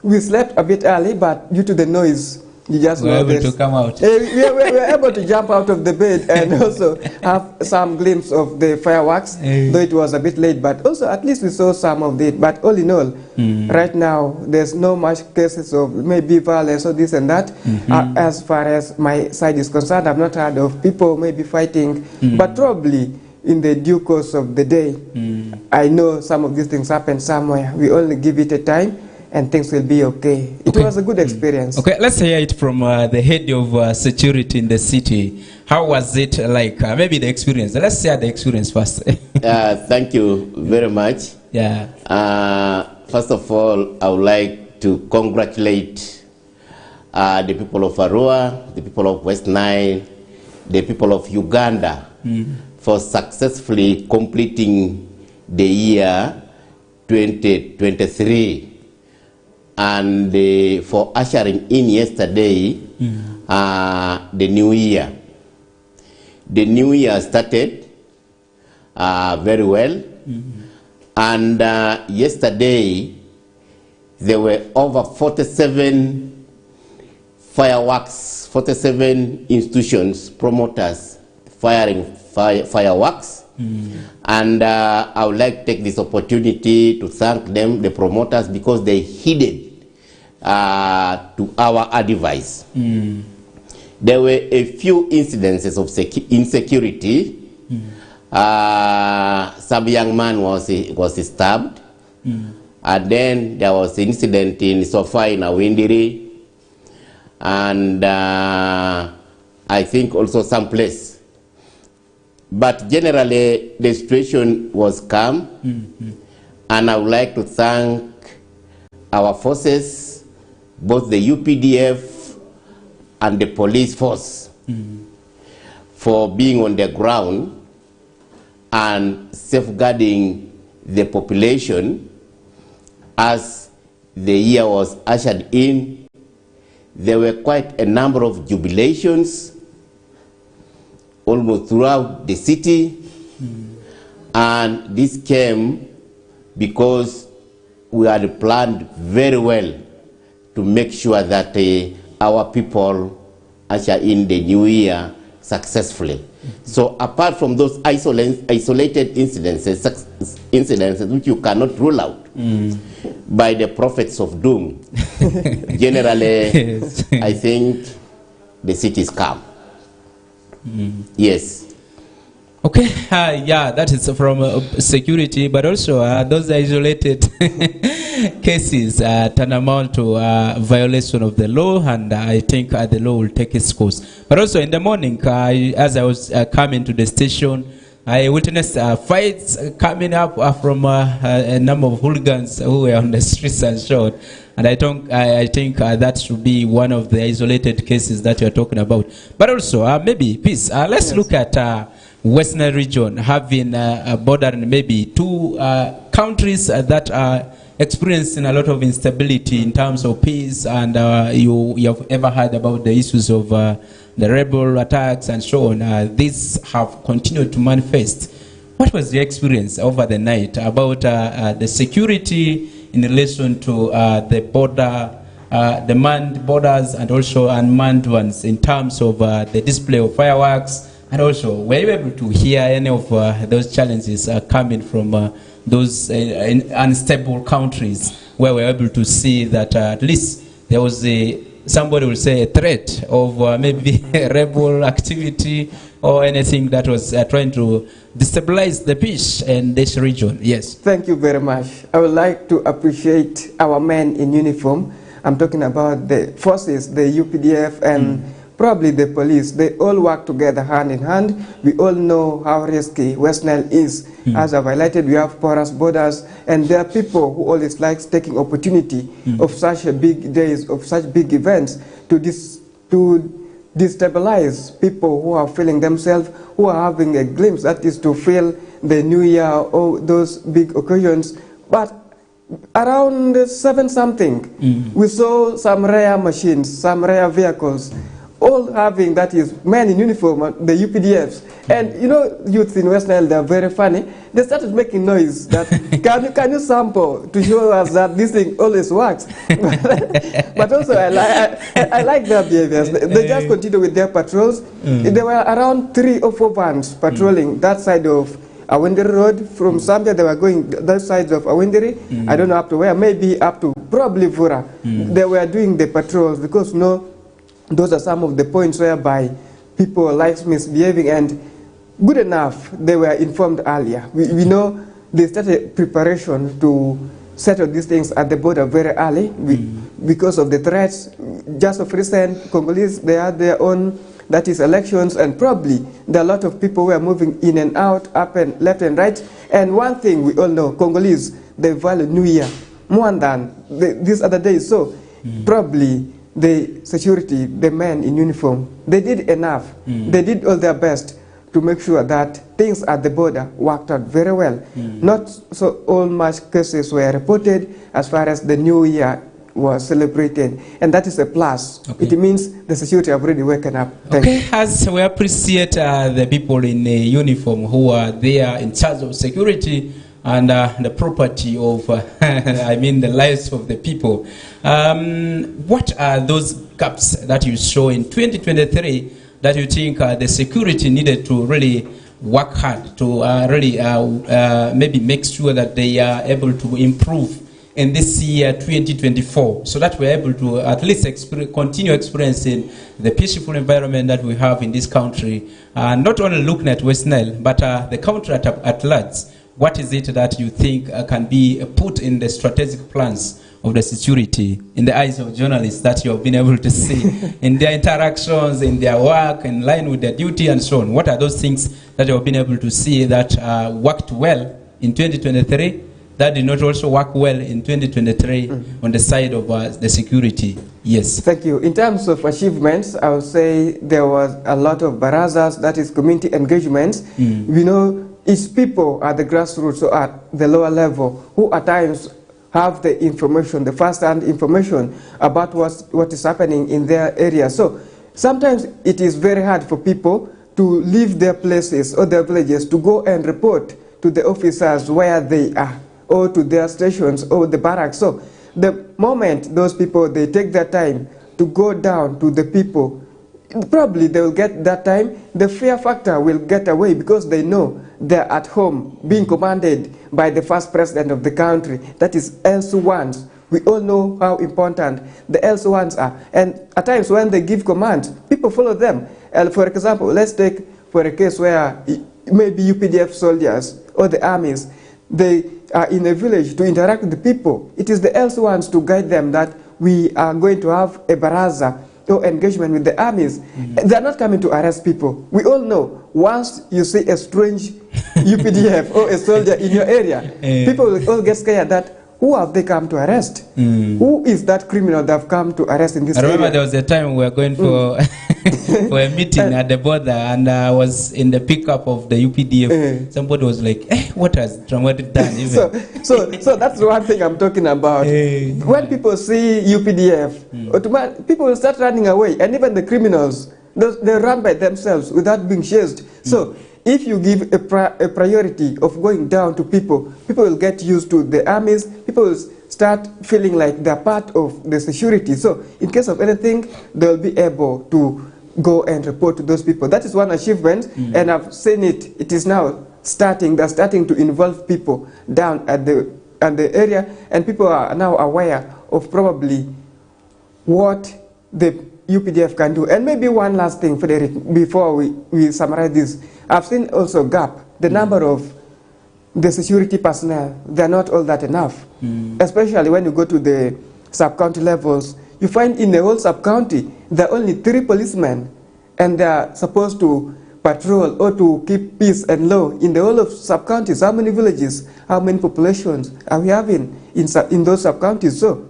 we slept a bit early, but due to the noise, you just were able to come out. We were able to jump out of the bed and also have some glimpse of the fireworks, though it was a bit late, but also at least we saw some of it. But all in all, right now, there's no much cases of maybe violence or this and that. As far as my side is concerned, I've not heard of people maybe fighting, but probably in the due course of the day, I know some of these things happen somewhere. We only give it a time, and things will be okay. It was a good experience. Okay, let's hear it from the head of security in the city. How was it like? Maybe the experience. Let's hear the experience first. Thank you very much. Yeah. First of all, I would like to congratulate the people of Arua, the people of West Nile, the people of Uganda for successfully completing the year 2023. And for ushering in yesterday the new year. The new year started very well, and yesterday there were over 47 fireworks, 47 institutions, promoters firing fireworks. And I would like to take this opportunity to thank them, the promoters, because they heeded to our advice. There were a few incidences of insecurity. Some young man was stabbed, and then there was an incident in Sofa in Awindiri, and I think also someplace. But generally, the situation was calm, and I would like to thank our forces, both the UPDF and the police force, for being on the ground and safeguarding the population as the year was ushered in there were quite a number of jubilations almost throughout the city. And this came because we had planned very well to make sure that our people usher in the new year successfully. So apart from those isolated incidences which you cannot rule out by the prophets of doom, generally, yes. I think the city is calm. Yes. Okay, yeah, that is from security, but also those isolated cases tantamount to violation of the law, and I think the law will take its course. But also in the morning, as I was coming to the station, I witnessed fights coming up from a number of hooligans who were on the streets and shot. And I think that should be one of the isolated cases that you are talking about. But also, maybe, please, let's look at Western region having a border and maybe two countries that are experiencing a lot of instability in terms of peace, and you have ever heard about the issues of the rebel attacks and so on. These have continued to manifest. What was the experience over the night about the security in relation to the border, the manned borders and also unmanned ones in terms of the display of fireworks? And also, were you able to hear any of those challenges coming from those unstable countries where we were able to see that at least there was somebody will say a threat of maybe rebel activity or anything that was trying to destabilize the peace in this region? Yes. Thank you very much. I would like to appreciate our men in uniform. I'm talking about the forces, the UPDF and probably the police. They all work together hand in hand. We all know how risky West Nile is. As I've highlighted, we have porous borders, and there are people who always like taking opportunity of such a big days, of such big events to destabilize people who are feeling themselves, who are having a glimpse, that is to feel the new year or those big occasions. But around 7-something, we saw some rare machines, some rare vehicles, all having, that is, men in uniform, the UPDFs. And you know, youth in West Nile, they're very funny. They started making noise that, can you sample to show us that this thing always works? But also, I like their behaviors. They just continue with their patrols. There were around 3 or 4 vans patrolling that side of Awindiri Road. From Zambia, they were going that side of Awindiri. I don't know up to where, maybe up to probably Vura. They were doing the patrols because, those are some of the points whereby people like misbehaving, and good enough, they were informed earlier. We know they started preparation to settle these things at the border very early because of the threats. Just of recent, Congolese, they had their own, that is, elections, and probably there are a lot of people who are moving in and out, up and left and right. And one thing we all know, Congolese, they value New Year more than these other days. So probably the security, the men in uniform, they did enough. They did all their best to make sure that things at the border worked out very well. Not so all much cases were reported as far as the new year was celebrated, and that is a plus. It means the security have already woken up. As we appreciate the people in uniform who are there in charge of security and the property of, I mean, the lives of the people. What are those gaps that you saw in 2023 that you think the security needed to really work hard to really maybe make sure that they are able to improve in this year 2024, so that we're able to at least continue experiencing the peaceful environment that we have in this country, not only looking at West Nile, but the country at large? What is it that you think can be put in the strategic plans of the security in the eyes of journalists that you have been able to see in their interactions, in their work, in line with their duty and so on? What are those things that you have been able to see that worked well in 2023 that did not also work well in 2023 on the side of the security? Yes. Thank you. In terms of achievements, I would say there was a lot of barazas, that is community engagements. We know it's people at the grassroots or at the lower level who at times have the information, the first-hand information about what is happening in their area. So sometimes it is very hard for people to leave their places or their villages to go and report to the officers where they are, or to their stations or the barracks. So the moment those people, they take their time to go down to the people, probably they will get that time, the fear factor will get away because they know they're at home being commanded by the first president of the country, that is LC1s. We all know how important the LC1s are. And at times when they give commands, people follow them. For example, let's take for a case where maybe UPDF soldiers or the armies, they are in a village to interact with the people. It is the LC1s to guide them that we are going to have a baraza or engagement with the armies. They are not coming to arrest people. We all know, once you see a strange UPDF or a soldier in your area, people will all get scared that, who have they come to arrest? Who is that criminal that have come to arrest in this area? I remember there was a time we were going for, for a meeting at the border, and I was in the pickup of the UPDF. Somebody was like, what has Dramadri done? Even? So that's one thing I'm talking about. When people see UPDF, people will start running away, and even the criminals, they run by themselves without being chased. So if you give a priority of going down to people, people will get used to the armies, people will start feeling like they're part of the security. So in case of anything, they'll be able to go and report to those people. That is one achievement, and I've seen it. It is now starting. They're starting to involve people down at the area, and people are now aware of probably what the UPDF can do. And maybe one last thing, Federick, before we summarize this. I've seen also gap, the number of the security personnel, they're not all that enough. Especially when you go to the sub-county levels, you find in the whole sub-county, there are only 3 policemen, and they are supposed to patrol or to keep peace and law in the whole of sub-counties. How many villages, how many populations are we having in those sub-counties? So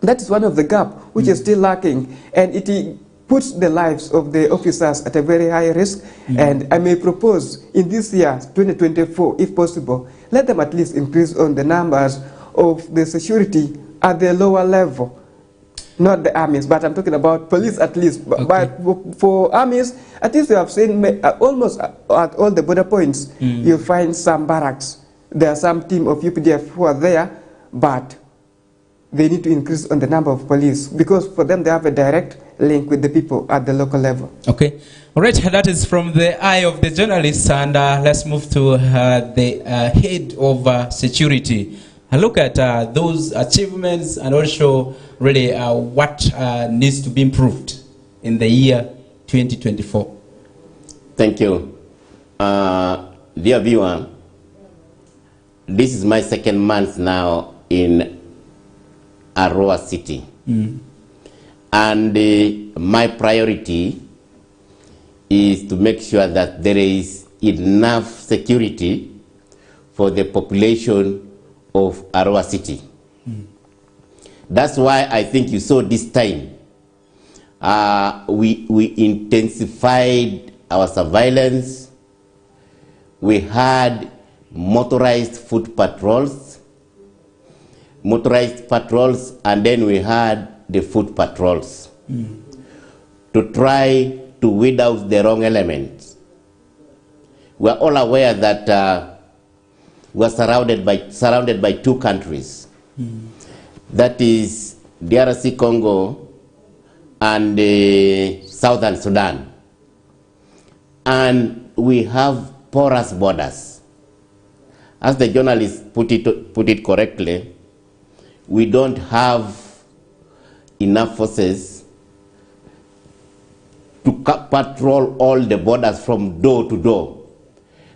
that is one of the gap which is still lacking, and it puts the lives of the officers at a very high risk. And I may propose in this year, 2024, if possible, let them at least increase on the numbers of the security at the lower level. Not the armies, but I'm talking about police at least. Okay. But for armies, at least we have seen almost at all the border points, you'll find some barracks. There are some team of UPDF who are there, but they need to increase on the number of police, because for them they have a direct link with the people at the local level. Okay. All right, that is from the eye of the journalist, and let's move to the head of security. Look at those achievements, and also really what needs to be improved in the year 2024. Thank you. Dear viewer, this is my second month now in Arua City. And my priority is to make sure that there is enough security for the population of Arua City. That's why I think you saw this time we intensified our surveillance. We had motorized foot patrols, and then we had the foot patrols to try to weed out the wrong elements. We are all aware that we are surrounded by 2 countries. That is DRC Congo and Southern Sudan. And we have porous borders. As the journalist put it correctly, we don't have enough forces to patrol all the borders from door to door.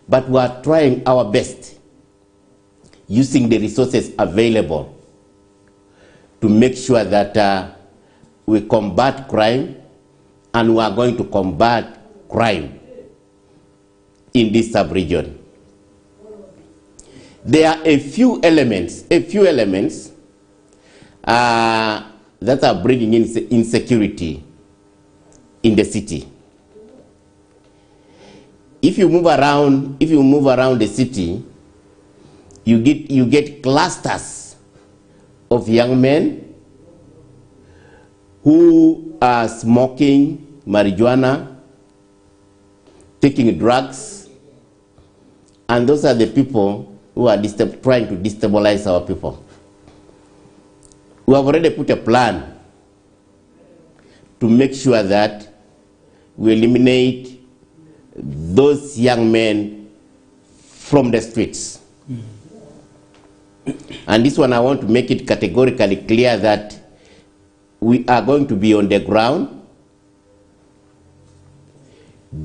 But we are trying our best, using the resources available, to make sure that we combat crime, and we are going to combat crime in this sub-region. There are a few elements that are bringing in insecurity in the city. If you move around the city, you get clusters of young men who are smoking marijuana, taking drugs, and those are the people who are trying to destabilize our people. We have already put a plan to make sure that we eliminate those young men from the streets. And this one I want to make it categorically clear that we are going to be on the ground,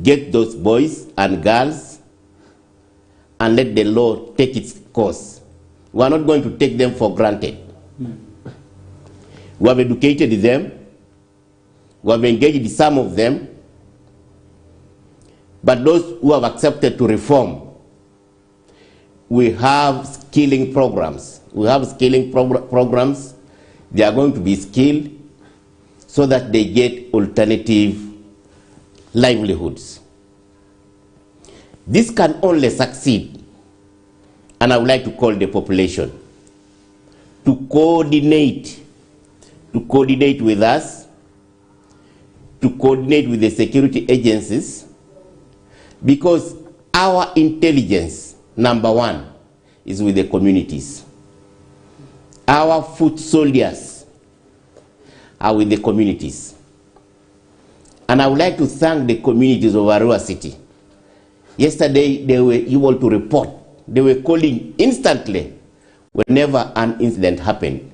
get those boys and girls, and let the law take its course. We are not going to take them for granted. We have educated them, we have engaged some of them, but those who have accepted to reform, we have skilling programs. We have skilling programs. They are going to be skilled so that they get alternative livelihoods. This can only succeed, and I would like to call the population to coordinate with us, to coordinate with the security agencies, because our intelligence, number one, is with the communities. Our foot soldiers are with the communities. And I would like to thank the communities of Arua City. Yesterday, they were able to report. They were calling instantly whenever an incident happened.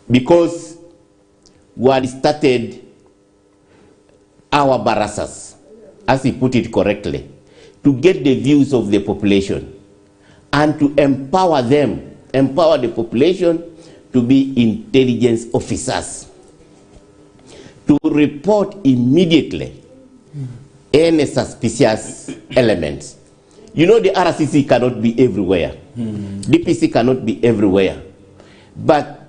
Because we had started our barasas, as he put it correctly, to get the views of the population and to empower them, empower the population to be intelligence officers, to report immediately any suspicious elements. You know, the RCC cannot be everywhere. DPC cannot be everywhere. But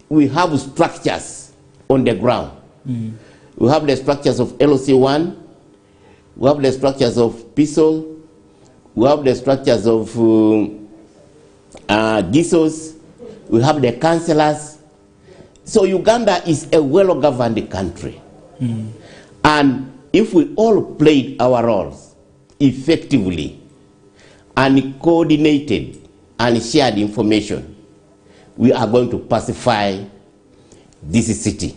we have structures on the ground. We have the structures of LOC1, we have the structures of PISOL, we have the structures of GISOs, we have the councillors. So Uganda is a well-governed country. And if we all played our roles effectively and coordinated and shared information, we are going to pacify this city.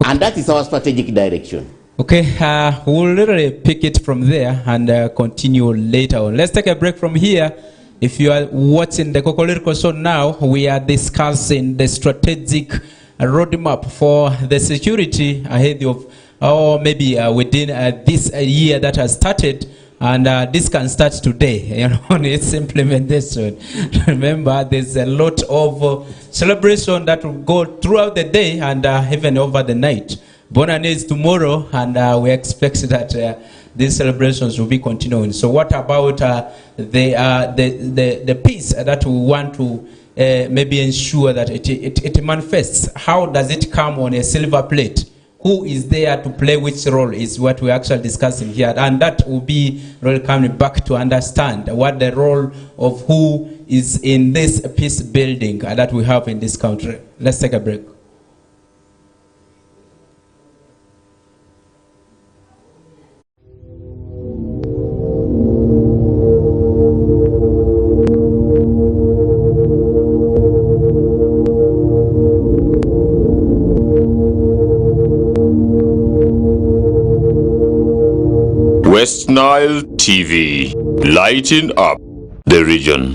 And that is our strategic direction. Okay, we'll literally pick it from there and continue later on. Let's take a break from here. If you are watching the Kokoliriko show now, we are discussing the strategic roadmap for the security ahead of, or maybe within this year that has started. And this can start today, you know, on its implementation. Remember, there's a lot of celebration that will go throughout the day and even over the night. Bonane is tomorrow, and we expect that these celebrations will be continuing. So what about the peace that we want to maybe ensure that it manifests? How does it come on a silver plate? Who is there to play which role is what we're actually discussing here. And that will be really coming back to understand what the role of who is in this peace building that we have in this country. Let's take a break. West Nile TV, lighting up the region.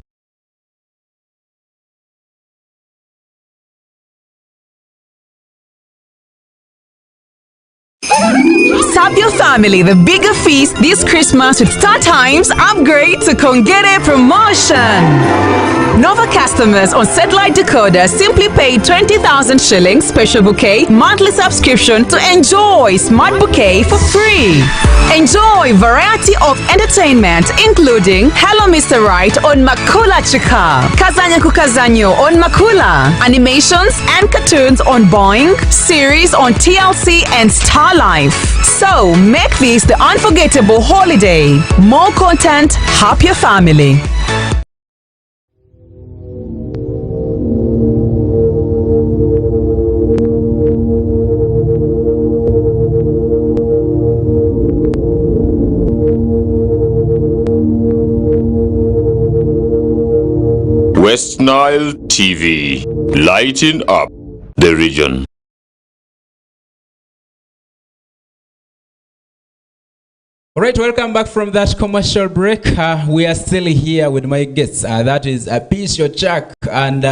Sabio family, the bigger feast this Christmas with Star Times upgrade to Kongere promotion. Nova customers on satellite decoder simply pay 20,000 shillings special bouquet monthly subscription to enjoy smart bouquet for free. Enjoy variety of entertainment including Hello Mr. Right on Makula Chika, Kazanya Kukazanyo on Makula, animations and cartoons on Boeing, series on TLC and Star Life. So make this the unforgettable holiday. More content, happier family. West Nile TV, lighting up the region. All right, welcome back from that commercial break. We are still here with my guests. That is Peace Yochak and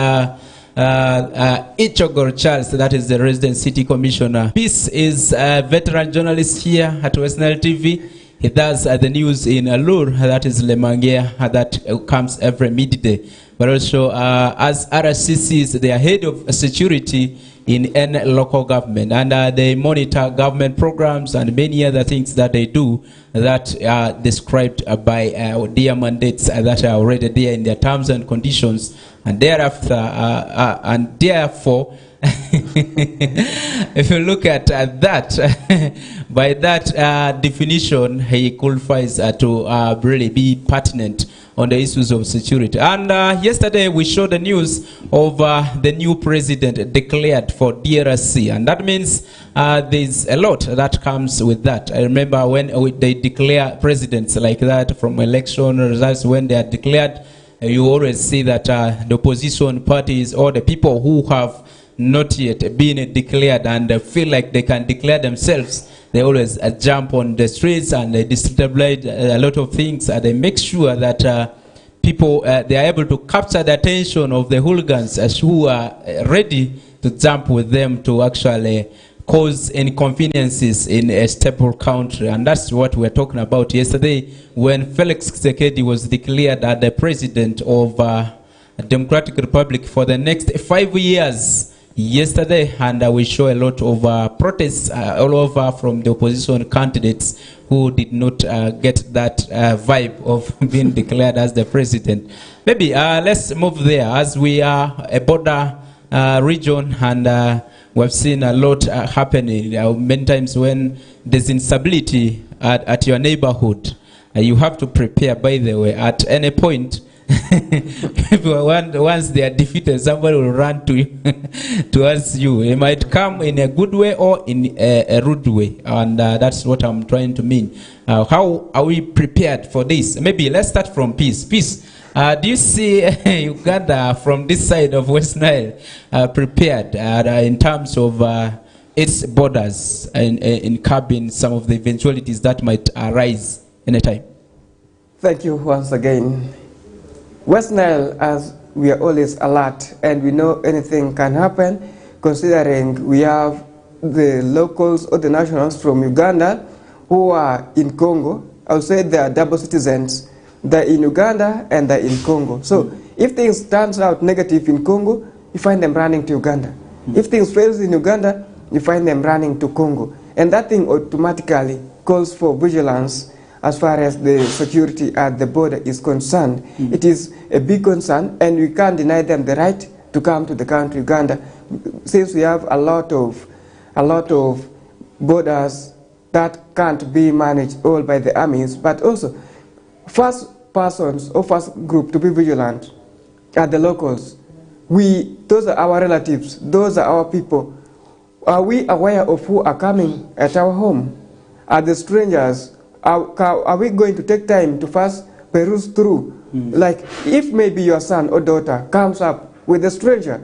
Ichogor Charles, that is the resident city commissioner. Peace is a veteran journalist here at West Nile TV. He does the news in Alur, that is Lemangia, that comes every midday. But also as RCCs, they are head of security in any local government, and they monitor government programs and many other things that they do that are described by their mandates that are already there in their terms and conditions, and thereafter and therefore if you look at that by that definition, he qualifies to really be pertinent on the issues of security. And yesterday we showed the news of the new president declared for DRC, and that means there's a lot that comes with that. I remember when they declare presidents like that from election results, when they are declared, you always see that the opposition parties or the people who have not yet been declared and feel like they can declare themselves, they always jump on the streets and they destabilize a lot of things, and they make sure that people they are able to capture the attention of the hooligans who are ready to jump with them to actually cause inconveniences in a stable country. And that's what we're talking about yesterday when Felix Tshisekedi was declared as the president of a Democratic Republic for the next 5 years yesterday. And we show a lot of protests all over from the opposition candidates who did not get that vibe of being declared as the president. Maybe let's move there, as we are a border region, and we've seen a lot happening. Many times when there's instability at your neighborhood, you have to prepare, by the way, at any point. Once they are defeated, somebody will run to you towards you. It might come in a good way or in a rude way, and that's what I'm trying to mean. How are we prepared for this? Maybe let's start from Peace. Peace, do you see Uganda from this side of West Nile prepared in terms of its borders and in curbing some of the eventualities that might arise anytime? Thank you once again. West Nile, as we are always alert and we know anything can happen, considering we have the locals or the nationals from Uganda who are in Congo. I would say they are double citizens. They're in Uganda and they're in Congo. So if things turns out negative in Congo, you find them running to Uganda. If things fails in Uganda, you find them running to Congo. And that thing automatically calls for vigilance. As far as the security at the border is concerned, it is a big concern, and we can't deny them the right to come to the country Uganda, since we have a lot of borders that can't be managed all by the armies. But also, first persons or first group to be vigilant are the locals. Those are our relatives, those are our people. Are we aware of who are coming at our home? Are the strangers? Are we going to take time to first peruse through? Like, if maybe your son or daughter comes up with a stranger,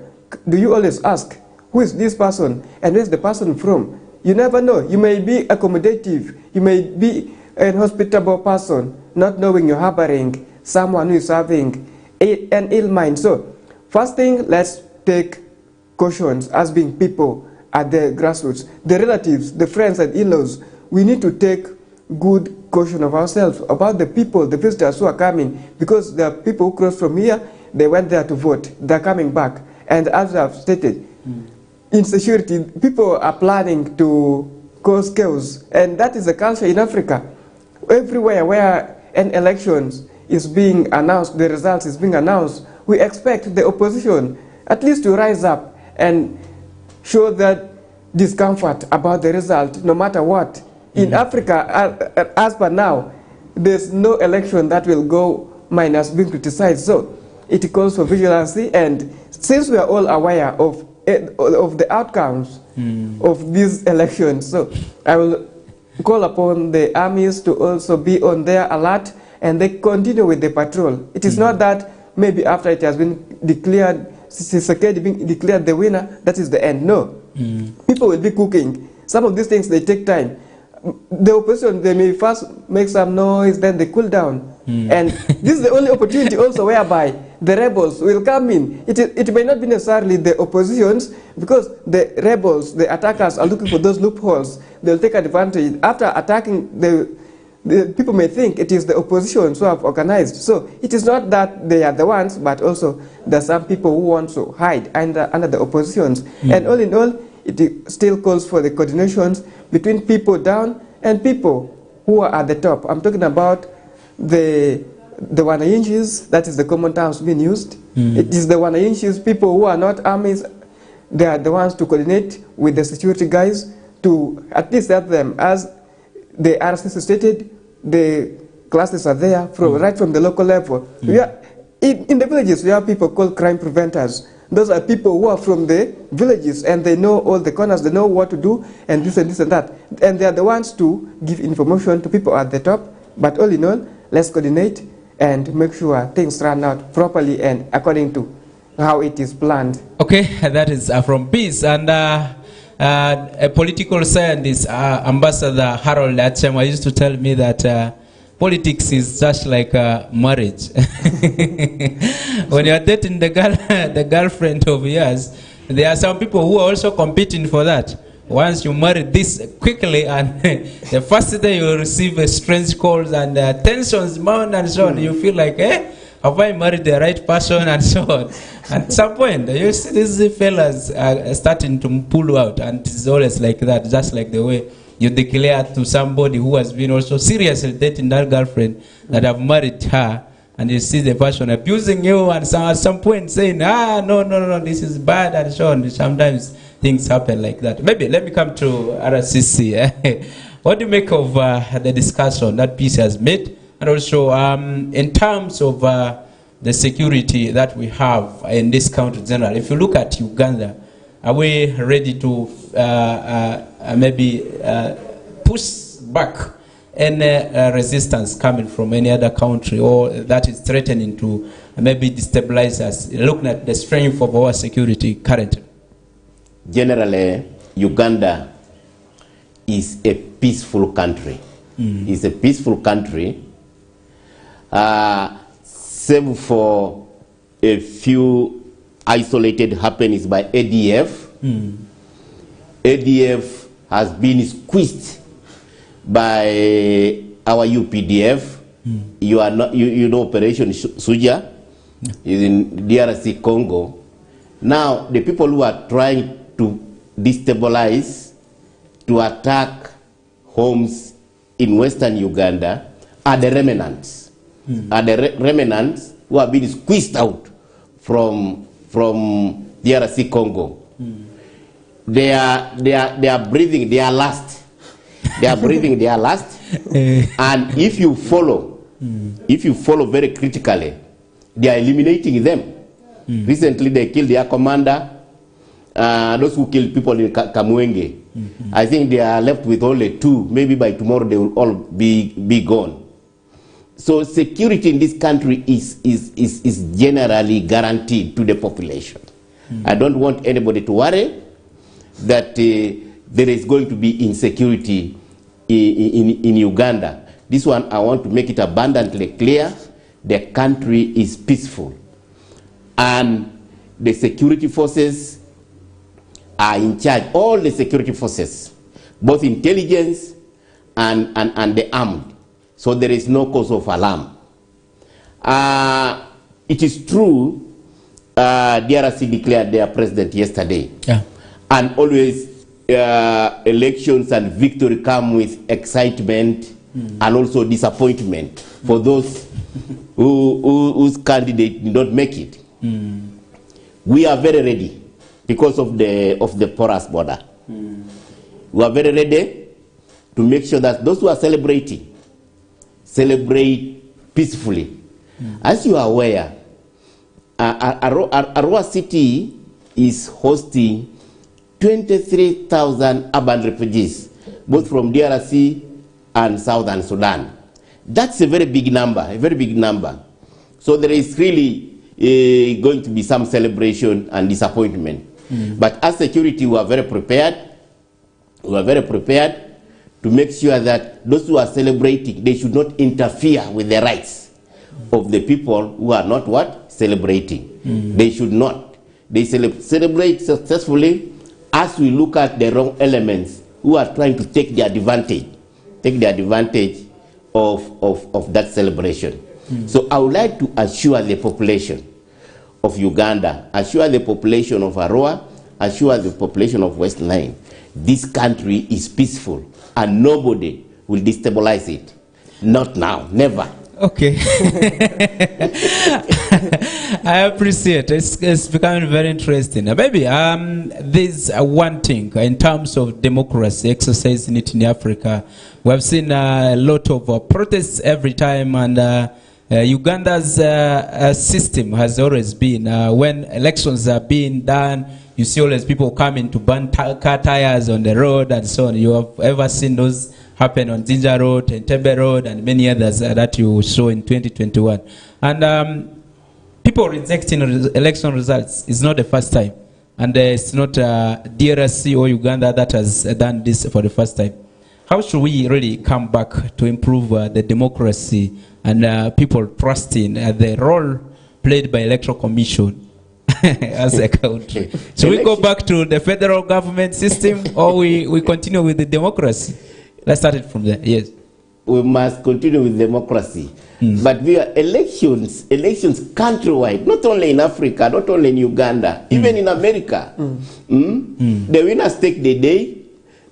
do you always ask, who is this person and where is the person from? You never know. You may be accommodative. You may be an hospitable person, not knowing you're harboring someone who is having an ill mind. So, first thing, let's take cautions as being people at the grassroots. The relatives, the friends and in-laws, we need to take good caution of ourselves about the people, the visitors who are coming, because there are people who cross from here, they went there to vote, they're coming back. And as I've stated, insecurity, people are planning to cause chaos, and that is a culture in Africa. Everywhere where an election is being announced, the results is being announced, we expect the opposition at least to rise up and show that discomfort about the result, no matter what. In Africa, as per now, there's no election that will go minus being criticized. So it calls for vigilance, and since we are all aware of the outcomes of these elections, so I will call upon the armies to also be on their alert, and they continue with the patrol. It is not that maybe after it has been declared, Tshisekedi being declared the winner, that is the end. No. People will be cooking. Some of these things, they take time. The opposition, they may first make some noise, then they cool down. And this is the only opportunity also whereby the rebels will come in. It may not be necessarily the oppositions, because the rebels, the attackers, are looking for those loopholes. They'll take advantage. After attacking, the people may think it is the opposition who have organized. So it is not that they are the ones, but also there are some people who want to hide under the oppositions. And all in all, it still calls for the coordinations between people down and people who are at the top. I'm talking about the wananchis, that is the common terms being used. It is the wananchis, people who are not armies. They are the ones to coordinate with the security guys to at least help them. As the RCC stated, the classes are there right from the local level. In the villages, we have people called crime preventers. Those are people who are from the villages, and they know all the corners, they know what to do, and this and this and that. And they are the ones to give information to people at the top. But all in all, let's coordinate and make sure things run out properly and according to how it is planned. Okay, that is from Peace. And a political scientist, Ambassador Harold Achema, used to tell me that politics is just like marriage. When you are dating the girlfriend of yours, there are some people who are also competing for that. Once you marry this quickly, and the first day you receive strange calls and tensions mount and so on, you feel like, have I married the right person and so on. At some point, you see these fellas starting to pull out, and it's always like that, just like the way you declare to somebody who has been also seriously dating that girlfriend that have married her, and you see the person abusing you, and at some point saying, no, this is bad, and so on. Sometimes things happen like that. Maybe let me come to RCC. What do you make of the discussion that Peace has made, and also in terms of the security that we have in this country generally? If you look at Uganda, are we ready to maybe push back any resistance coming from any other country, or that is threatening to maybe destabilize us, looking at the strength of our security currently? Generally, Uganda is a peaceful country. It's a peaceful country, save for a few isolated happenings by ADF. ADF has been squeezed by our UPDF. You know Operation Suja is in DRC Congo. Now the people who are trying to destabilize, to attack homes in western Uganda are the remnants. Are the remnants who have been squeezed out from DRC Congo. They are breathing their last. They are breathing their last. And if you follow very critically, they are eliminating them. Recently they killed their commander, those who killed people in Kamwenge. I think they are left with only 2. Maybe by tomorrow they will all be gone. So security in this country is generally guaranteed to the population. I don't want anybody to worry that there is going to be insecurity in Uganda. This one, I want to make it abundantly clear. The country is peaceful. And the security forces are in charge. All the security forces, both intelligence and the armed. So there is no cause of alarm. It is true, DRC declared their president yesterday. And always elections and victory come with excitement and also disappointment for those whose candidate did not make it. We are very ready because of the porous border. We are very ready to make sure that those who are celebrate peacefully. As you are aware, Arua City is hosting 23,000 urban refugees, both from DRC and Southern Sudan. That's a very big number, So there is really going to be some celebration and disappointment. But as security, we are very prepared. We are very prepared to make sure that those who are celebrating, they should not interfere with the rights of the people who are not what? Celebrating. They should not. They celebrate successfully as we look at the wrong elements who are trying to take the advantage of that celebration. So I would like to assure the population of Uganda, assure the population of Arua, assure the population of West Nile, this country is peaceful and nobody will destabilize it. Not now, never. Okay. I appreciate it. It's becoming very interesting. Maybe there's one thing in terms of democracy, exercising it in Africa. We have seen a lot of protests every time, and Uganda's system has always been, when elections are being done, you see always people coming to burn car tires on the road and so on. You have ever seen those happen on Jinja Road, and Tembe Road, and many others that you saw in 2021. And people rejecting election results is not the first time. And it's not DRC or Uganda that has done this for the first time. How should we really come back to improve the democracy and people trusting the role played by Electoral Commission as a country? Should we go back to the federal government system, or we continue with the democracy? Let's start it from there. Yes. We must continue with democracy. But we are elections countrywide, not only in Africa, not only in Uganda, even in America. The winners take the day.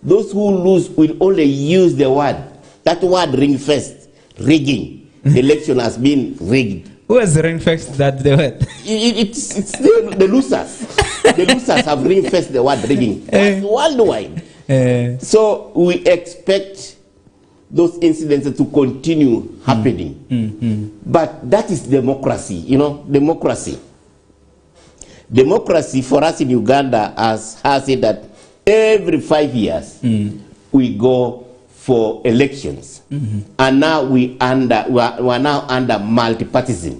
Those who lose will only use the word. That word ring-fest, rigging. The election has been rigged. Who has ring-fest that the word? It's the losers. The losers have ring-fest the word rigging. That's worldwide. So we expect those incidents to continue happening. But that is democracy, you know, democracy. Democracy for us in Uganda has it that every 5 years we go for elections. And now we are now under multipartism.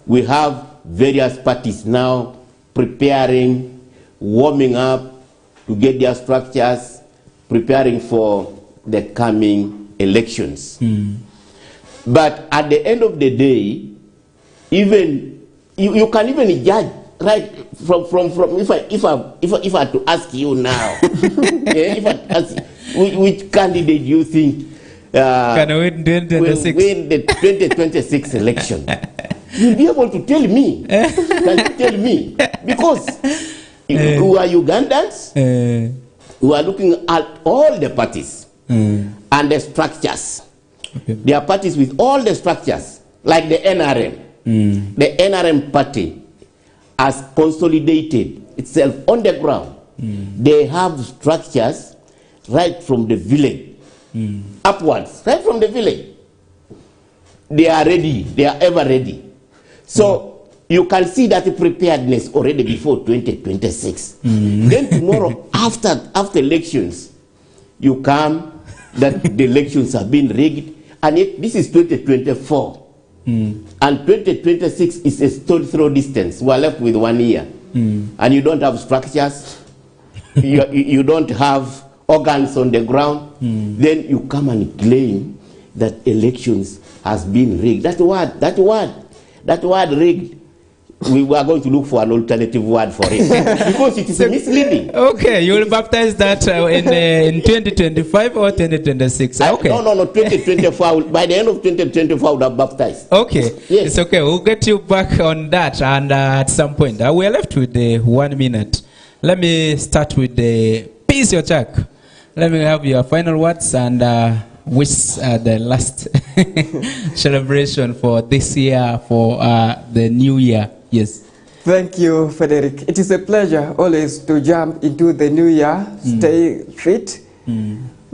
We have various parties now preparing, warming up to get their structures, preparing for the coming elections. But at the end of the day, even you can even judge right from if I had to ask you now, if I ask which candidate you think can win the 2026 election, you'll be able to tell me. Can you tell me? Because who are Ugandans? We are looking at all the parties and the structures. There are parties with all the structures, like the NRM. The NRM party has consolidated itself on the ground. They have structures right from the village upwards, right from the village. They are ready. They are ever ready. So you can see that preparedness already before 2026. Then tomorrow, after elections, you come that the elections have been rigged, and yet this is 2024. And 2026 is a stone's throw distance. We are left with 1 year. And you don't have structures, you don't have organs on the ground. Then you come and claim that elections has been rigged. That word rigged, we are going to look for an alternative word for it because it is misleading. Okay, you will baptize that in 2025 or 2026? Okay. No, 2024. By the end of 2024, I would have baptized. Okay, yes. It's okay. We'll get you back on that, and at some point. We are left with 1 minute. Let me start with the Peace Your Chuck. Let me have your final words and wish the last celebration for this year, for the new year. Yes. Thank you, Federick. It is a pleasure always to jump into the new year, stay fit,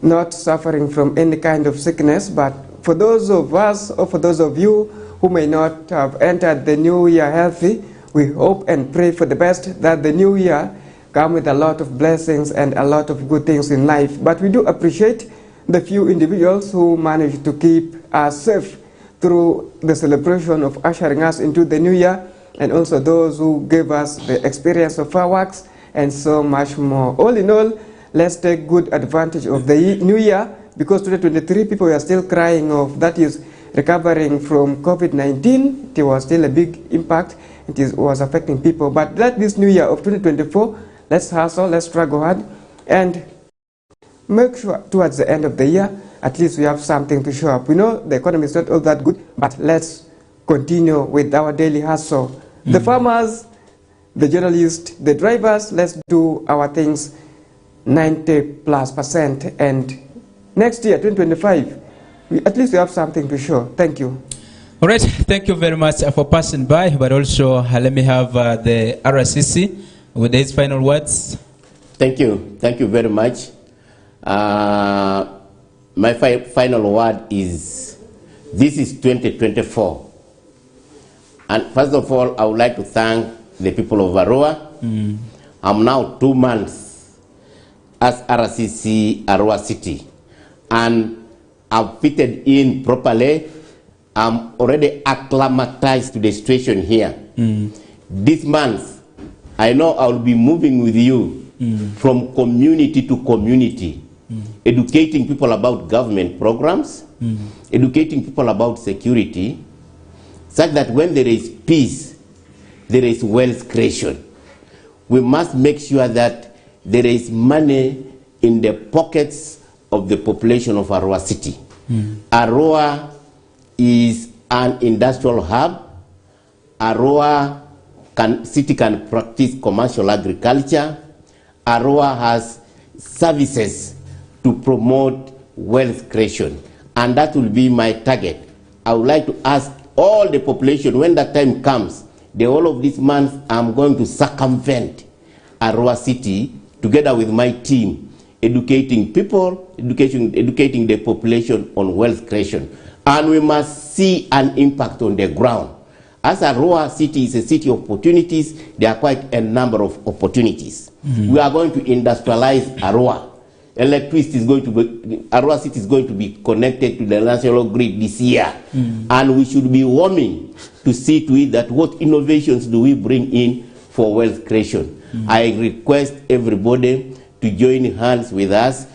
not suffering from any kind of sickness. But for those of us, or for those of you who may not have entered the new year healthy, we hope and pray for the best, that the new year come with a lot of blessings and a lot of good things in life. But we do appreciate the few individuals who manage to keep us safe through the celebration of ushering us into the new year, and also those who gave us the experience of fireworks and so much more. All in all, let's take good advantage of the new year, because 2023 people are still crying of, that is, recovering from COVID-19. It was still a big impact. It was affecting people. But let this new year of 2024, let's hustle, let's struggle hard, and make sure towards the end of the year, at least we have something to show up. We know the economy is not all that good, but let's continue with our daily hustle. The farmers, the journalists, the drivers, let's do our things 90+%. And next year, 2025, at least we have something to show. Thank you. All right, thank you very much for passing by, but also let me have the RCC with his final words. Thank you very much. My final word is, this is 2024. And first of all, I would like to thank the people of Arua. I'm now 2 months as RCC Arua City, and I've fitted in properly. I'm already acclimatized to the situation here. This month, I know I'll be moving with you from community to community, educating people about government programs, educating people about security, such that when there is peace, there is wealth creation. We must make sure that there is money in the pockets of the population of Arua City. Arua is an industrial hub. Arua city can practice commercial agriculture. Arua has services to promote wealth creation, and that will be my target. I would like to ask all the population, when that time comes, the whole of this month, I'm going to circumvent Arua City together with my team, educating people, educating the population on wealth creation. And we must see an impact on the ground. As Arua City is a city of opportunities, there are quite a number of opportunities. We are going to industrialize Arua. Electricity is going to be, Arua City is going to be connected to the national grid this year. And we should be warming to see to it that what innovations do we bring in for wealth creation. I request everybody to join hands with us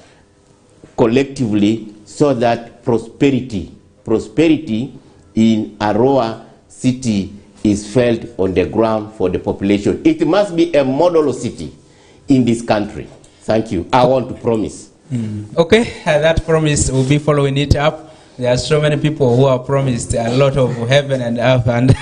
collectively so that prosperity in Arua City is felt on the ground for the population. It must be a model city in this country. Thank you. I want to promise. Okay, that promise will be following it up. There are so many people who have promised a lot of heaven and earth, and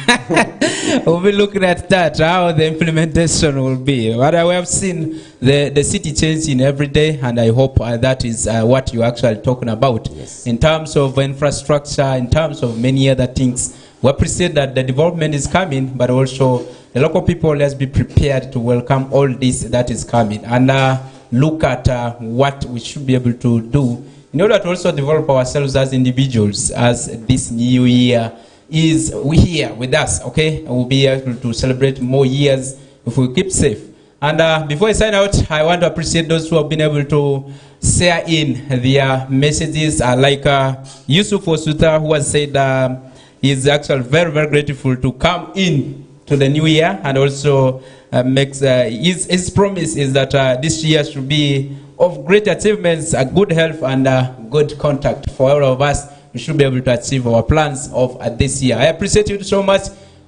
we'll be looking at that, how the implementation will be. But we have seen the city changing every day, and I hope that is what you're actually talking about. Yes. In terms of infrastructure, in terms of many other things, we appreciate that the development is coming, but also the local people, let's be prepared to welcome all this that is coming, and look at what we should be able to do in order to also develop ourselves as individuals, as this new year is here with us, okay? We'll be able to celebrate more years if we keep safe. And before I sign out, I want to appreciate those who have been able to share in their messages, like Yusuf Osuta, who has said he's actually very, very grateful to come in to the new year, and also makes his promise is that this year should be of great achievements, good health, and good contact for all of us. We should be able to achieve our plans of this year. I appreciate you so much.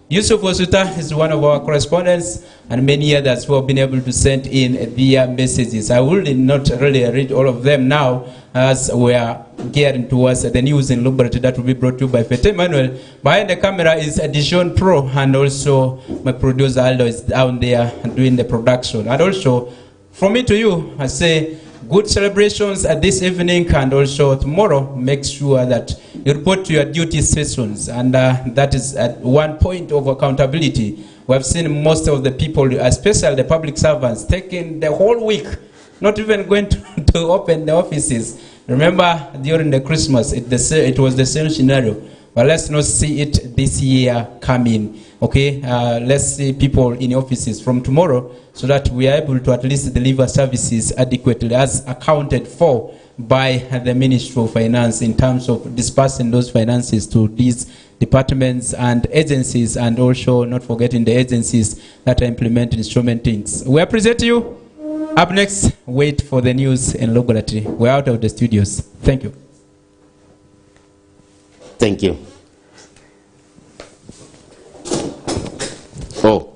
Yusuf Osuta is one of our correspondents, and many others who have been able to send in their messages. I will not really read all of them now, as we are gearing towards the news in Liberty that will be brought to you by Fete Emmanuel. Behind the camera is Dijon Pro, and also my producer Aldo is down there doing the production. And also, from me to you, I say good celebrations this evening, and also tomorrow, make sure that you report to your duty sessions, and that is at one point of accountability. We have seen most of the people, especially the public servants, taking the whole week, not even going to open the offices. Remember, during the Christmas, it was the same scenario. but let's not see it this year coming. Okay, let's see people in offices from tomorrow so that we are able to at least deliver services adequately as accounted for by the Ministry of Finance in terms of dispersing those finances to these departments and agencies, and also not forgetting the agencies that are implementing instrument things. We appreciate you. Up next, wait for the news in Logolati. We're out of the studios. Thank you. Thank you. Oh.